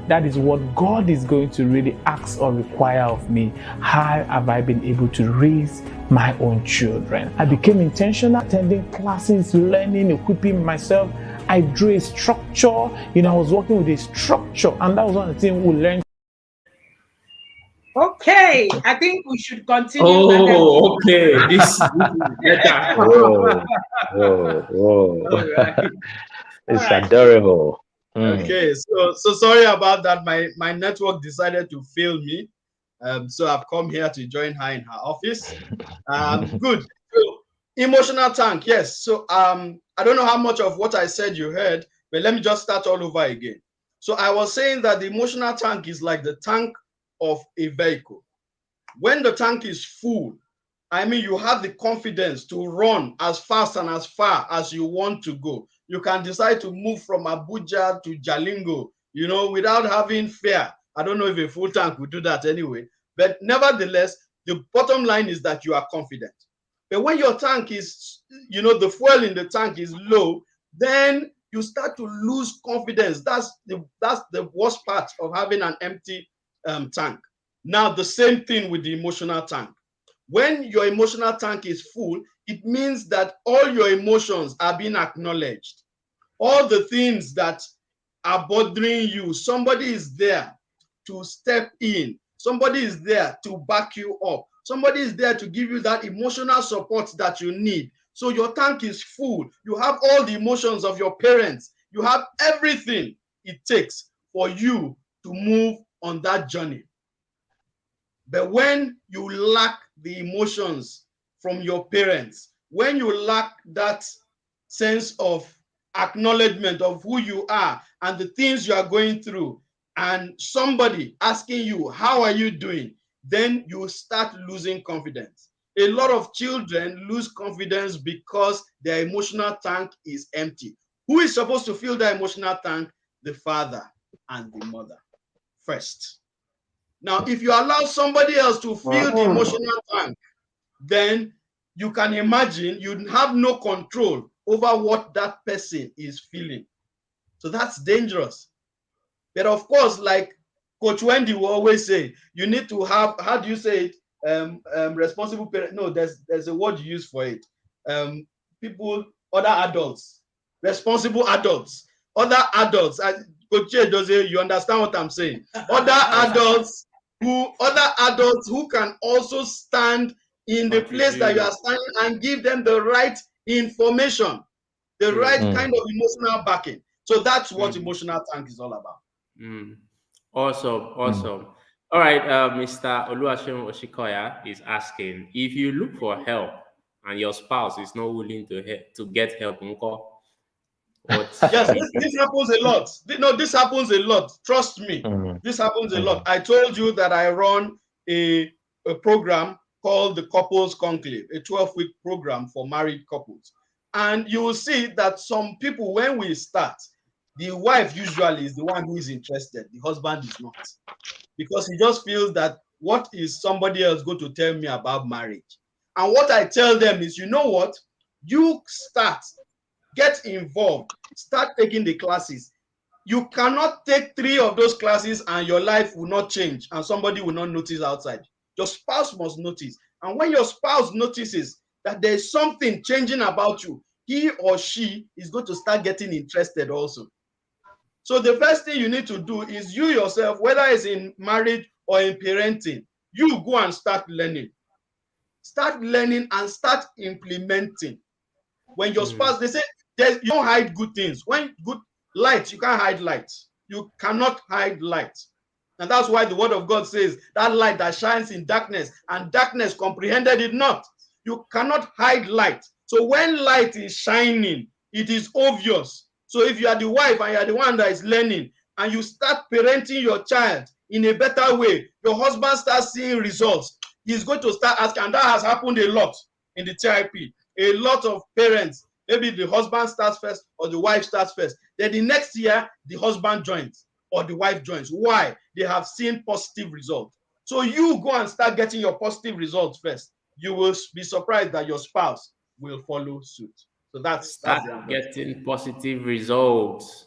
that is what God is going to really ask or require of me. How have I been able to raise my own children? I became intentional, attending classes, learning, equipping myself. I drew a structure. I was working with a structure, and that was one of the things we learned. Okay, I think we should continue. Oh, okay. This is better. Whoa, whoa. All right. It's All right. adorable. Okay, so sorry about that. My network decided to fail me. So I've come here to join her in her office. Good. So, emotional tank, yes. So I don't know how much of what I said you heard, but let me just start all over again. So I was saying that the emotional tank is like the tank of a vehicle. When the tank is full, you have the confidence to run as fast and as far as you want to go. You can decide to move from Abuja to Jalingo, without having fear. I don't know if a full tank would do that anyway. But nevertheless, the bottom line is that you are confident. But when your tank is, the fuel in the tank is low, then you start to lose confidence. That's the worst part of having an empty tank. Now, the same thing with the emotional tank. When your emotional tank is full, it means that all your emotions are being acknowledged. All the things that are bothering you, somebody is there to step in. Somebody is there to back you up. Somebody is there to give you that emotional support that you need. So your tank is full. You have all the emotions of your parents. You have everything it takes for you to move on that journey. But when you lack the emotions from your parents, when you lack that sense of acknowledgement of who you are and the things you are going through, and somebody asking you, how are you doing? Then you start losing confidence. A lot of children lose confidence because their emotional tank is empty. Who is supposed to fill the emotional tank? The father and the mother first. Now, if you allow somebody else to fill the emotional tank, then you can imagine you have no control over what that person is feeling. So that's dangerous. But of course, like Coach Wendy will always say, you need to have, how do you say it? Responsible parent. No, there's a word you use for it. People, other adults, responsible adults, other adults. Coach Dozie, you understand what I'm saying? Other adults who can also stand in the place that you are standing and give them the right information, the right kind of emotional backing. So that's what emotional tank is all about. Awesome. All right, Mr. Oluwaseun Oshikoya is asking, if you look for help and your spouse is not willing to get help, yes, this happens a lot. No, this happens a lot. Trust me, this happens a lot. I told you that I run a program called the Couples Conclave, a 12-week program for married couples. And you will see that some people, when we start, the wife usually is the one who is interested. The husband is not. Because he just feels that, what is somebody else going to tell me about marriage? And what I tell them is, you know what? You start, get involved, start taking the classes. You cannot take 3 of those classes and your life will not change and somebody will not notice outside. Your spouse must notice. And when your spouse notices that there's something changing about you, he or she is going to start getting interested also. So the first thing you need to do is, you yourself, whether it's in marriage or in parenting, you go and start learning. Start learning and start implementing. When your spouse, they say, you don't hide good things. When good light, you can't hide light. You cannot hide light. And that's why the word of God says, that light that shines in darkness, and darkness comprehended it not. You cannot hide light. So when light is shining, it is obvious. So if you are the wife and you are the one that is learning, and you start parenting your child in a better way, your husband starts seeing results. He's going to start asking, and that has happened a lot in the TIP. A lot of parents, maybe the husband starts first or the wife starts first. Then the next year, the husband joins or the wife joins. Why? They have seen positive results. So you go and start getting your positive results first. You will be surprised that your spouse will follow suit. So that's getting positive results,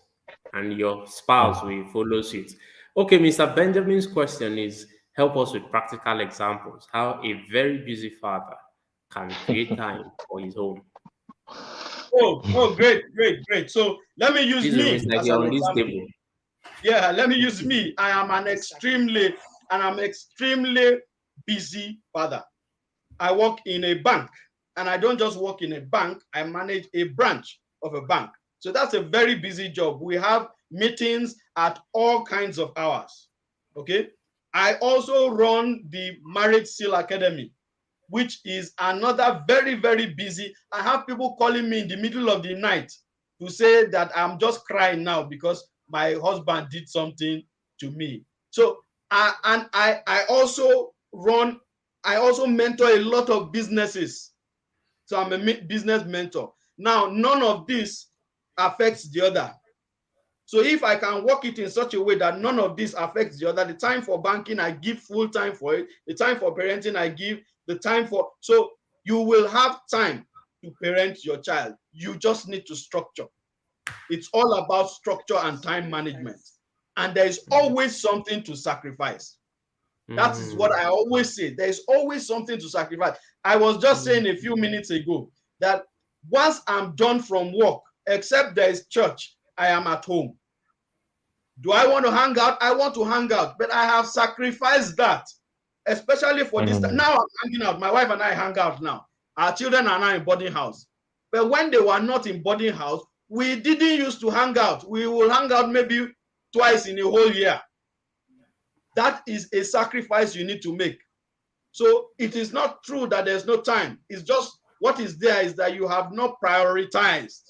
and your spouse will follow suit. Okay, Mr. Benjamin's question is, help us with practical examples how a very busy father can create time for his home. Oh, great. So let me use me as an example. Yeah, let me use me. I am an extremely busy father. I work in a bank, and I don't just work in a bank, I manage a branch of a bank. So that's a very busy job. We have meetings at all kinds of hours. Okay. I also run the Marriage Seal Academy, which is another very, very busy. I have people calling me in the middle of the night to say that I'm just crying now because my husband did something to me. So I also mentor a lot of businesses. So I'm a business mentor. Now, none of this affects the other. So if I can work it in such a way that none of this affects the other, the time for banking, I give full time for it. The time for parenting, I give the time for. So you will have time to parent your child. You just need to structure. It's all about structure and time management. And there is always something to sacrifice. That is what I always say. There is always something to sacrifice. I was just saying a few minutes ago that once I'm done from work, except there is church, I am at home. Do I want to hang out? I want to hang out, but I have sacrificed that, especially for this time. Now I'm hanging out. My wife and I hang out now. Our children are now in boarding house. But when they were not in boarding house, we didn't used to hang out. We will hang out maybe twice in a whole year. That is a sacrifice you need to make. So it is not true that there's no time. It's just what is there is that you have not prioritized.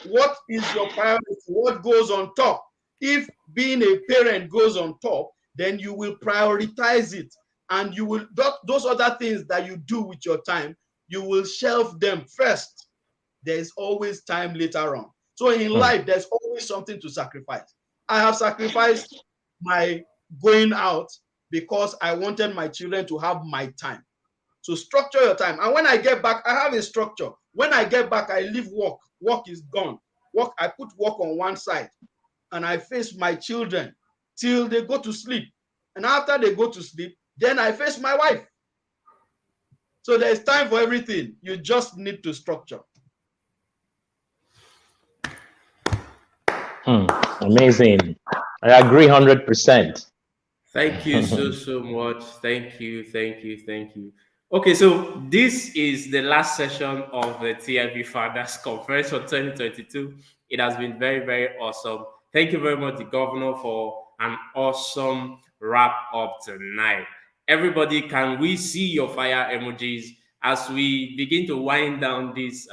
What is your priority? What goes on top? If being a parent goes on top, then you will prioritize it, and you will those other things that you do with your time, you will shelve them first. There is always time later on. So in life, there's always something to sacrifice. I have sacrificed my going out because I wanted my children to have my time. So structure your time. And when I get back, I have a structure. When I get back, I leave work. Work is gone. Work, I put work on one side and I face my children till they go to sleep. And after they go to sleep, then I face my wife. So there's time for everything. You just need to structure. Amazing. I agree 100%. Thank you so much. Thank you. Okay, so this is the last session of the TIB Fathers Conference for 2022. It has been very awesome. Thank you very much, the governor, for an awesome wrap up tonight. Everybody, can we see your fire emojis as we begin to wind down this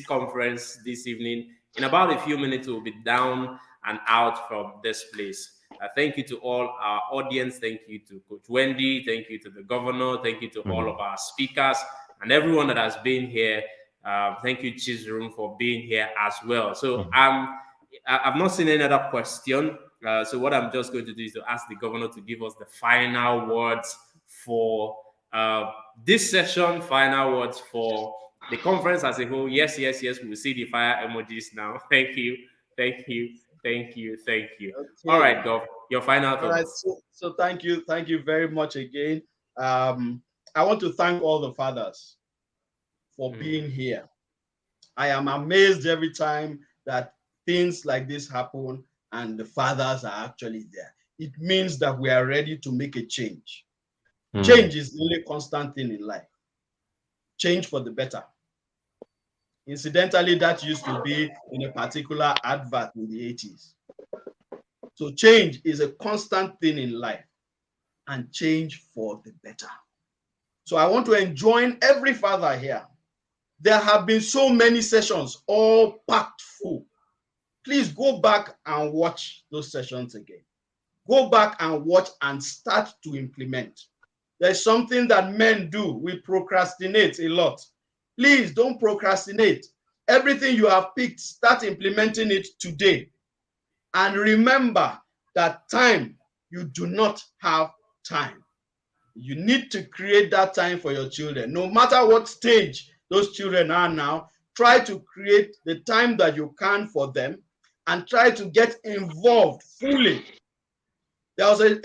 conference this evening? In about a few minutes, we'll be down and out from this place. Thank you to all our audience. Thank you to Coach Wendy. Thank you to the governor. Thank you to all of our speakers and everyone that has been here. Thank you, Chizroom, for being here as well. So I've not seen any other question. So what I'm just going to do is to ask the governor to give us the final words for this session, final words for the conference as a whole. Yes. We'll see the fire emojis now. Thank you. Okay. All right, Gov, your final thoughts. All right, so thank you very much again. I want to thank all the fathers for being here. I am amazed every time that things like this happen and the fathers are actually there. It means that we are ready to make a change. Change is the only constant thing in life. Change for the better. Incidentally, that used to be in a particular advert in the 80s. So change is a constant thing in life, and change for the better. So I want to enjoin every father here. There have been so many sessions, all packed full. Please go back and watch those sessions again. Go back and watch and start to implement. There's something that men do. We procrastinate a lot. Please don't procrastinate. Everything you have picked, start implementing it today. And remember that time, you do not have time. You need to create that time for your children. No matter what stage those children are now, try to create the time that you can for them and try to get involved fully. There was a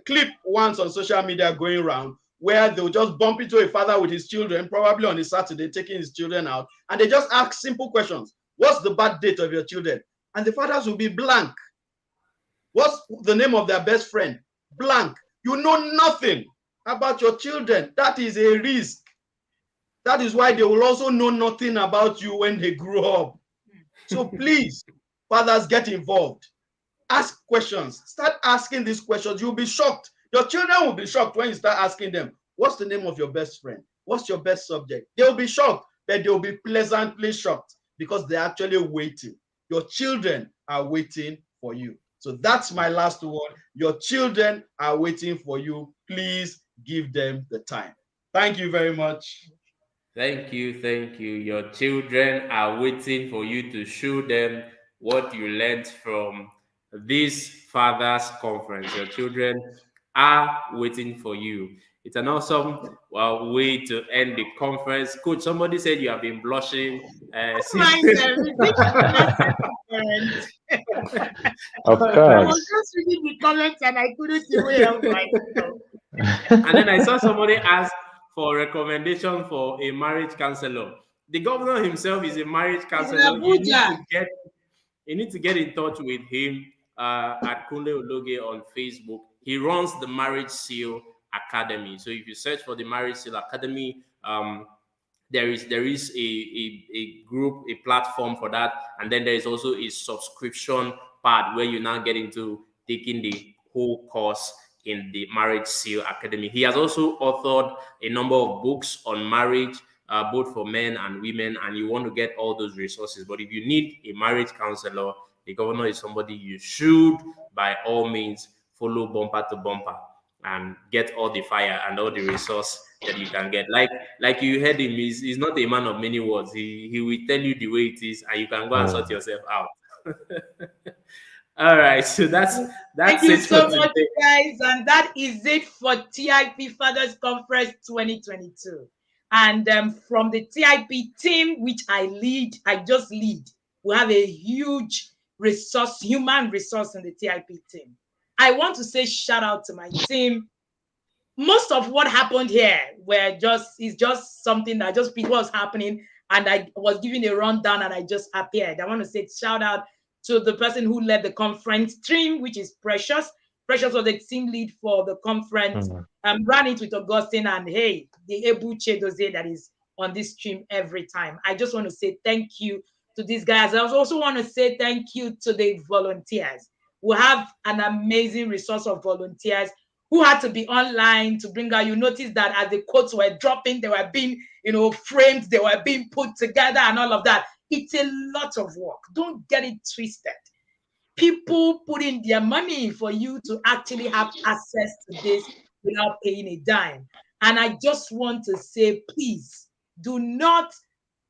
clip once on social media going around where they'll just bump into a father with his children, probably on a Saturday, taking his children out, and they just ask simple questions. What's the birth date of your children? And the fathers will be blank. What's the name of their best friend? Blank. You know nothing about your children. That is a risk. That is why they will also know nothing about you when they grow up. So please, fathers, get involved. Ask questions. Start asking these questions. You'll be shocked. Your children will be shocked when you start asking them, what's the name of your best friend? What's your best subject? They'll be shocked, but they'll be pleasantly shocked because they're actually waiting. Your children are waiting for you. So that's my last word. Your children are waiting for you. Please give them the time. Thank you very much. Thank you. Your children are waiting for you to show them what you learned from this Fathers Conference. Your children are waiting for you. It's an awesome way to end the conference. Coach, somebody said you have been blushing. Of course. I was just reading the comments and I couldn't even help myself. And then I saw somebody ask for a recommendation for a marriage counselor. The governor himself is a marriage counselor. You need to get in touch with him at Kunle Ologe on Facebook. He runs the Marriage Seal Academy. So if you search for the Marriage Seal Academy, there is a group, a platform for that, and then there is also a subscription part where you now get into taking the whole course in the Marriage Seal Academy. He has also authored a number of books on marriage, both for men and women, and you want to get all those resources. But if you need a marriage counselor, the governor is somebody you should, by all means, follow bumper to bumper and get all the fire and all the resource that you can get. Like you heard him, he's not a man of many words. He will tell you the way it is, and you can go and sort yourself out. All right, so that's Thank you it so for much, today. guys. And that is it for TIP Fathers Conference 2022. And from the TIP team, which I just lead, we have a huge human resource in the TIP team. I want to say shout out to my team. Most of what happened here is just something that just people was happening, and I was giving a rundown and I just appeared. I want to say shout out to the person who led the conference team, which is Precious. Precious was the team lead for the conference. Ran it with Augustine and hey, the Ebuche Doze that is on this stream every time. I just want to say thank you to these guys. I also want to say thank you to the volunteers. We have an amazing resource of volunteers who had to be online to bring out. You notice that as the quotes were dropping, they were being, framed, they were being put together and all of that. It's a lot of work. Don't get it twisted. People put in their money for you to actually have access to this without paying a dime. And I just want to say, please do not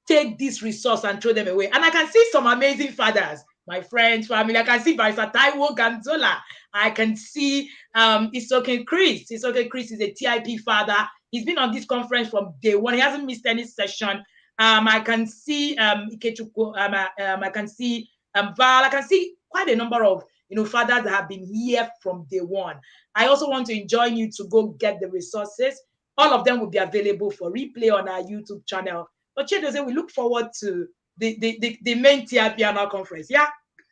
take this resource and throw them away. And I can see some amazing fathers, my friends, family. I can see Barrister Taiwo Ganzola. I can see Isoke Chris. Isoke Chris is a TIP father. He's been on this conference from day one. He hasn't missed any session. I can see Ikechukwu. I can see Val. I can see quite a number of fathers that have been here from day one. I also want to enjoin you to go get the resources. All of them will be available for replay on our YouTube channel. But Chidoze, we look forward to the main TIP annual conference. Yeah.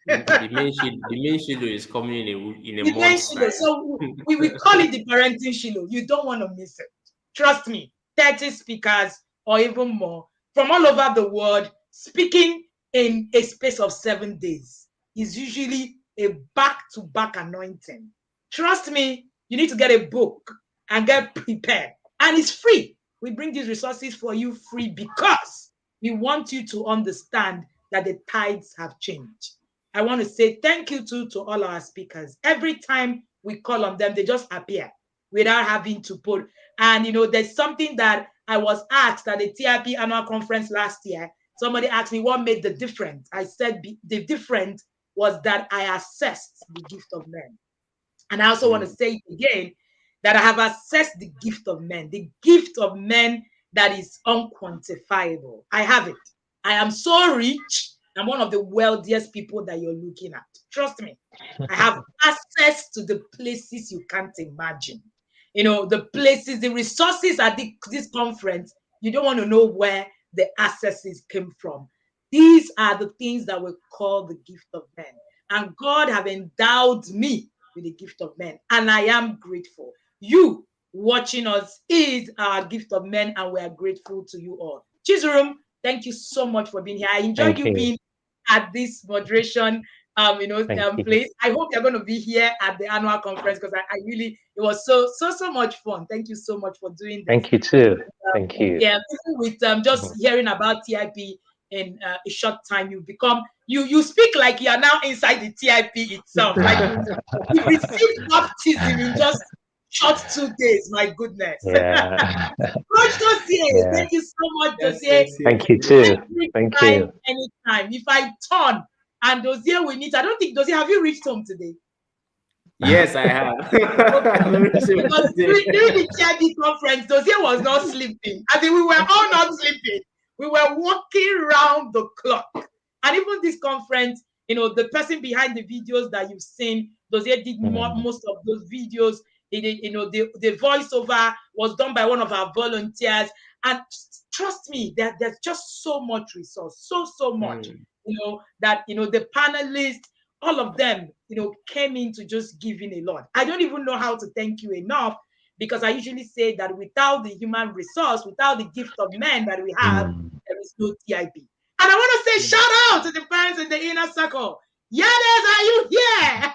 The main Shiloh is coming in a The main month's Shiloh. time. So we call it the parenting Shiloh. You don't want to miss it. Trust me. 30 speakers or even more from all over the world speaking in a space of 7 days is usually a back-to-back anointing. Trust me, you need to get a book and get prepared. And it's free. We bring these resources for you free because we want you to understand that the tides have changed. I want to say thank you to all our speakers. Every time we call on them, they just appear without having to put. And, there's something that I was asked at the TIP annual conference last year. Somebody asked me what made the difference. I said the difference was that I assessed the gift of men. And I also want to say it again, that I have assessed the gift of men that is unquantifiable. I have it. I am so rich. I'm one of the wealthiest people that you're looking at. Trust me. I have access to the places you can't imagine. The places, the resources at this conference, you don't want to know where the accesses came from. These are the things that we call the gift of men. And God have endowed me with the gift of men. And I am grateful. You watching us is our gift of men, and we are grateful to you all. Chizurum, thank you so much for being here. I enjoyed you being at this moderation place. I hope you're going to be here at the annual conference because I really, it was so much fun. Thank you so much for doing this. Thank you too. Thank you. Yeah, with just hearing about TIP in a short time, you speak like you are now inside the TIP itself. Like you received baptism in just short 2 days. My goodness. Yeah. Coach Dossier, thank you so much, Dossier. Thank you too. Thank you. Anytime. If I turn and Dossier will need, I don't think, Dossier, have you reached home today? Yes, I have. Because during the TIP conference, Dossier was not sleeping. I think we were all not sleeping. We were walking around the clock. And even this conference, the person behind the videos that you've seen, Dossier did most of those videos. The voiceover was done by one of our volunteers. And trust me, there's just so much resource, so much, that, the panelists, all of them, came in to just give in a lot. I don't even know how to thank you enough, because I usually say that without the human resource, without the gift of men that we have, there is no TIP. And I want to say shout out to the parents in the inner circle. Yades, are you here?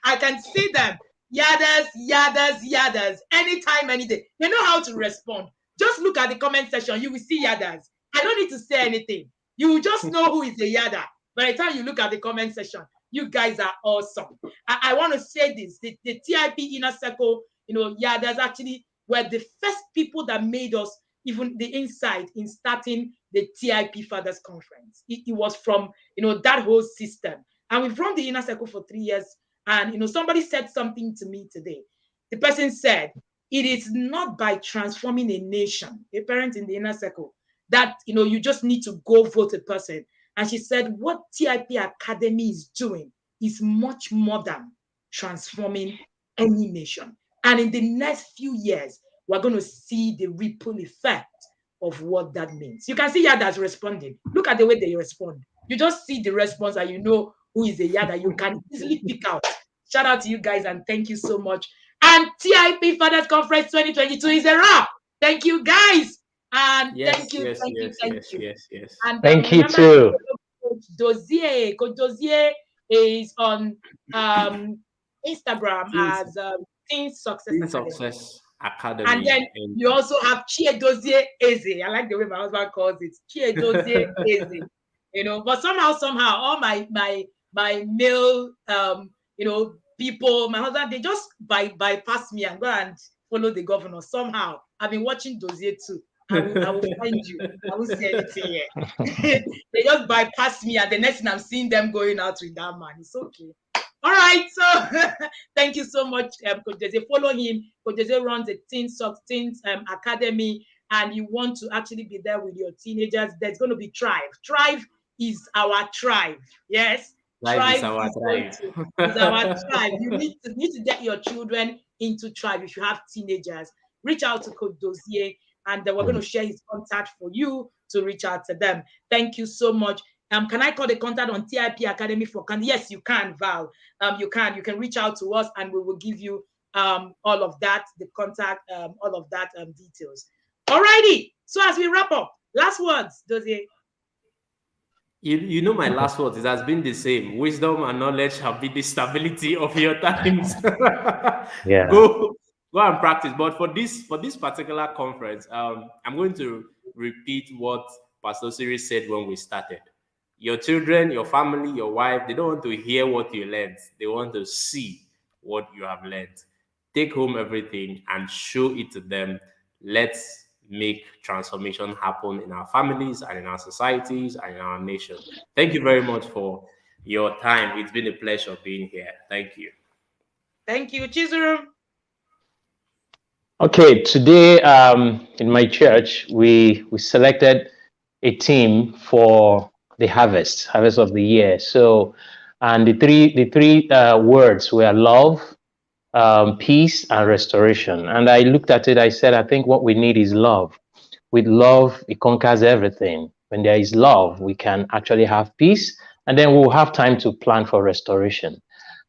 I can see them. yadas, anytime, any day. They know how to respond. Just look at the comment section. You will see yadas. I don't need to say anything. You will just know who is a yada. By the time you look at the comment section, you guys are awesome. I want to say this. The TIP Inner Circle, yadas actually were the first people that made us even the insight in starting the TIP Fathers Conference. It was from, that whole system. And we've run the Inner Circle for 3 years. And, somebody said something to me today. The person said, it is not by transforming a nation, a parent in the Inner Circle, that, you just need to go vote a person. And she said, what TIP Academy is doing is much more than transforming any nation. And in the next few years, we're going to see the ripple effect of what that means. You can see Yadas responding. Look at the way they respond. You just see the response and you know who is a Yada. You can easily pick out. Shout out to you guys and thank you so much. And TIP Fathers Conference 2022 is a wrap. Thank you guys. And thank you. And thank you remember, too. Coach Dozier is on Instagram as Teen Success Academy. And then you also have Chiedozie Eze. I like the way my husband calls it. Chiedozie Eze. But somehow, all my male people, my husband, they just bypass me and go and follow the governor. Somehow. I've been watching Dozie too. I will find you. I won't say anything here. They just bypass me, and the next thing I'm seeing them going out with that man. It's okay. All right, so thank you so much, Coach Jose. Follow him. Coach Jose runs a Teens Academy, and you want to actually be there with your teenagers. There's going to be Tribe. Tribe is our tribe. Yes, Tribe is our tribe. Is our tribe. You need to get your children into Tribe. If you have teenagers, reach out to Coach Dozier, and we're going to share his contact for you to reach out to them. Thank you so much. Can I call the contact on TIP Academy for Can? Yes, you can, Val. You can reach out to us and we will give you all of that, the contact, all of that details. Alrighty. So as we wrap up, last words, Dozier. You know my last words. It has been the same. Wisdom and knowledge have been the stability of your times. Yeah. Go and practice. But for this particular conference, I'm going to repeat what Pastor Siri said when we started. Your children, your family, your wife, they don't want to hear what you learned. They want to see what you have learned. Take home everything and show it to them. Let's make transformation happen in our families and in our societies and in our nation. Thank you very much for your time. It's been a pleasure being here. Thank you. Thank you, Chizurum. Okay, today in my church, we selected a team for the harvest of the year. So, and the three words were love, peace, and restoration. And I looked at it, I said, I think what we need is love. With love, it conquers everything. When there is love, we can actually have peace, and then we'll have time to plan for restoration.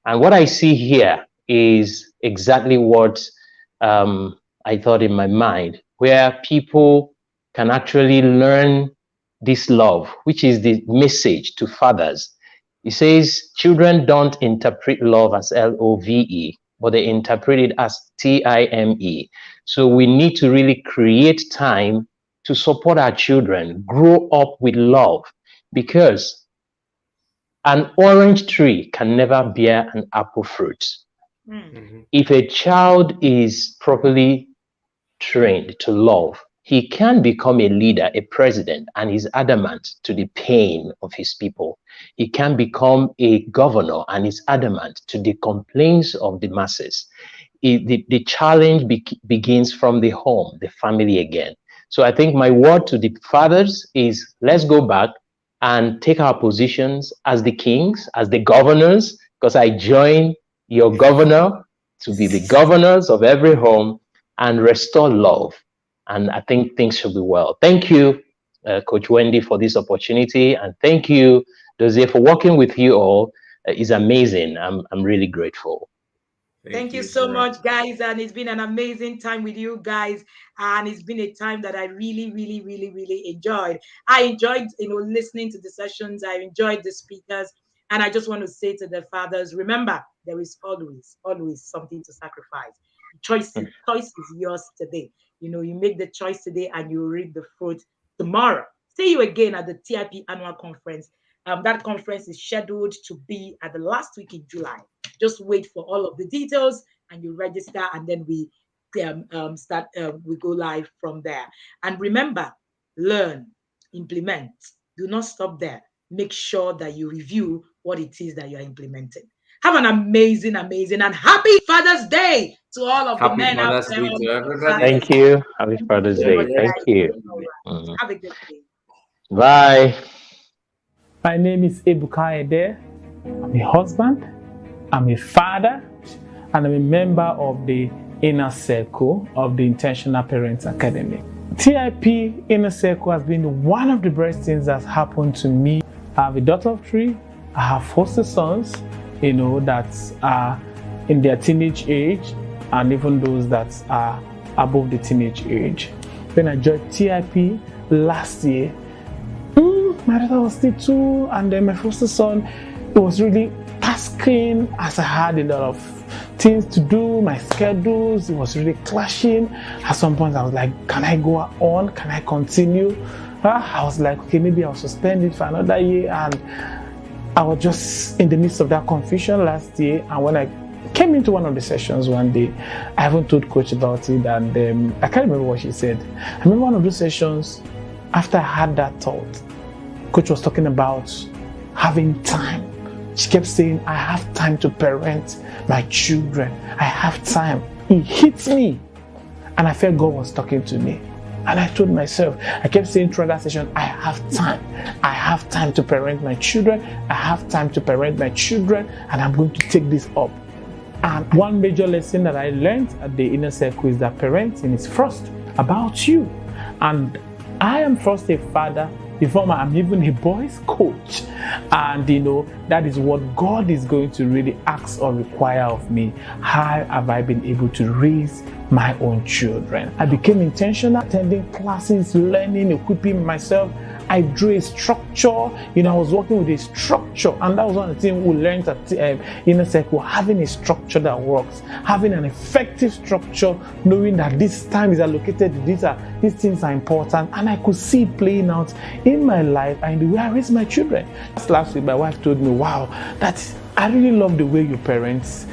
And what I see here is exactly what I thought in my mind, where people can actually learn this love, which is the message to fathers. It says children don't interpret love as LOVE, but they interpret it as TIME. So we need to really create time to support our children, grow up with love, because an orange tree can never bear an apple fruit. Mm-hmm. If a child is properly trained to love, he can become a leader, a president, and is adamant to the pain of his people. He can become a governor and is adamant to the complaints of the masses. The challenge begins from the home, the family again. So I think my word to the fathers is, let's go back and take our positions as the kings, as the governors, because I join your governor to be the governors of every home and restore love. And I think things should be well. Thank you, Coach Wendy, for this opportunity. And thank you, Dozier, for working with you all. It's amazing. I'm really grateful. Thank you so much, guys. And it's been an amazing time with you guys. And it's been a time that I really, really, really, really enjoyed. I enjoyed, listening to the sessions. I enjoyed the speakers. And I just want to say to the fathers, remember, there is always something to sacrifice. Choice is yours today. You make the choice today and you reap the fruit tomorrow. See you again at the TIP annual conference. That conference is scheduled to be at the last week in July. Just wait for all of the details and you register, and then we we go live from there. And remember, learn, implement. Do not stop there. Make sure that you review what it is that you're implementing. Have an amazing and happy Father's Day to all of the men out there. Happy Father's Day to everybody. Thank you. Happy Father's Day. Thank you. Have a good day. Bye. My name is Ebuka Ede. I'm a husband, I'm a father, and I'm a member of the Inner Circle of the Intentional Parents Academy. TIP Inner Circle has been one of the best things that's happened to me. I have a daughter of 3. I have foster sons, that are in their teenage age, and even those that are above the teenage age. When I joined TIP last year, my daughter was still 2, and then my foster son, it was really tasking as I had a lot of things to do, my schedules, it was really clashing. At some point I was like, can I go on? Can I continue? I was like, okay, maybe I'll suspend it for another year. And I was just in the midst of that confusion last year. And when I came into one of the sessions one day, I haven't told coach about it, and I can't remember what she said. I remember one of those sessions, after I had that thought, coach was talking about having time. She kept saying, I have time to parent my children. I have time. It hit me. And I felt God was talking to me. And I told myself, I kept saying throughout that session, I have time. I have time to parent my children. I have time to parent my children. And I'm going to take this up. And one major lesson that I learned at the Inner Circle is that parenting is first about you. And I am first a father before I'm even a boys coach. And that is what God is going to really ask or require of me. How have I been able to raise my own children? I became intentional, attending classes, learning, equipping myself. I drew a structure. I was working with a structure, and that was one of the things we learned at Inner Circle, having a structure that works, having an effective structure, knowing that this time is allocated, these things are important, and I could see it playing out in my life and the way I raise my children. Just last week, my wife told me, wow, I really love the way you parent,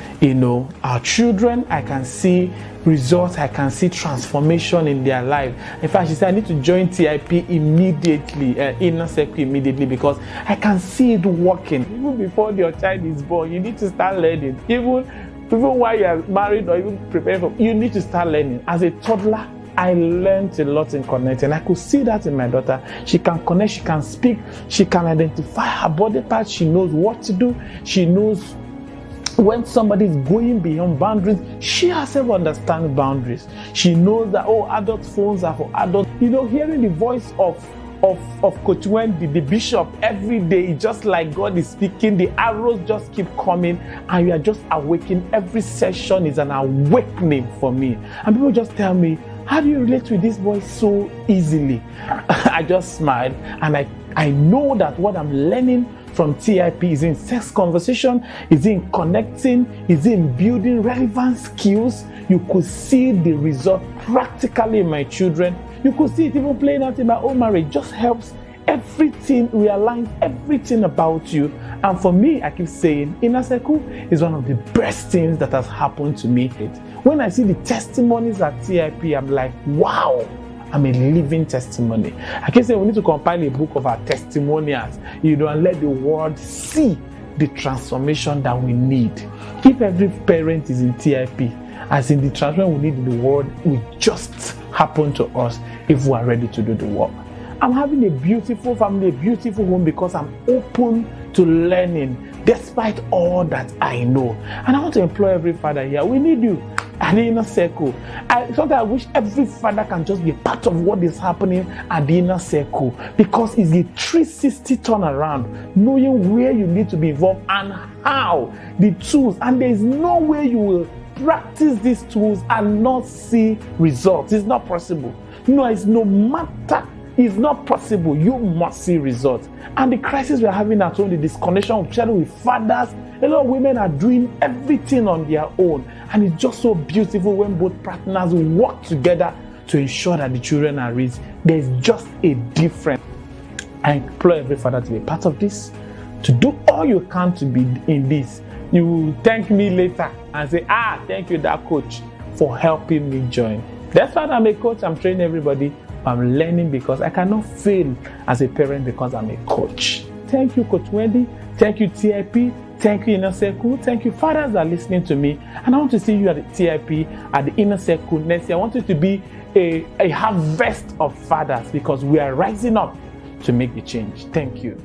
our children. I can see results, I can see transformation in their life. In fact, she said, I need to join TIP immediately, Inner Circle immediately, because I can see it working. Even before your child is born, you need to start learning. Even while you are married or even preparing for, you need to start learning. As a toddler, I learned a lot in connecting. I could see that in my daughter. She can connect, she can speak, she can identify her body parts, she knows what to do, she knows when somebody is going beyond boundaries. She herself understands boundaries. She knows that, adult phones are for adults. Hearing the voice of Coach Wendy, the bishop, every day, just like God is speaking, the arrows just keep coming, and you are just awakening. Every session is an awakening for me. And people just tell me, how do you relate with this voice so easily? I just smile, and I know that what I'm learning from TIP is in sex conversation, is in connecting, is in building relevant skills. You could see the result practically in my children. You could see it even playing out in my own marriage. Just helps everything, realigns everything about you. And for me, I keep saying, Inner Circle is one of the best things that has happened to me. When I see the testimonies at TIP, I'm like, wow, I'm a living testimony. I can say we need to compile a book of our testimonials, and let the world see the transformation that we need. If every parent is in TIP, as in the transformation we need in the world, will just happen to us if we are ready to do the work. I'm having a beautiful family, a beautiful home, because I'm open to learning despite all that I know. And I want to employ every father here. We need you at the Inner Circle. Sometimes I wish every father can just be a part of what is happening at the Inner Circle, because it's a 360 turnaround, knowing where you need to be involved and how, the tools, and there is no way you will practice these tools and not see results. It's not possible. No matter It's not possible. You must see results. And the crisis we're having at home, the disconnection of children with fathers, a lot of women are doing everything on their own. And it's just so beautiful when both partners work together to ensure that the children are raised. There's just a difference. I implore every father to be part of this, to do all you can to be in this. You will thank me later and say, thank you, that coach, for helping me join. That's why I'm a coach. I'm training everybody. I'm learning because I cannot fail as a parent because I'm a coach. Thank you, Coach Wendy. Thank you, TIP. Thank you, Inner Circle. Thank you, fathers that are listening to me. And I want to see you at the TIP, at the Inner Circle next year. I want it to be a harvest of fathers because we are rising up to make the change. Thank you.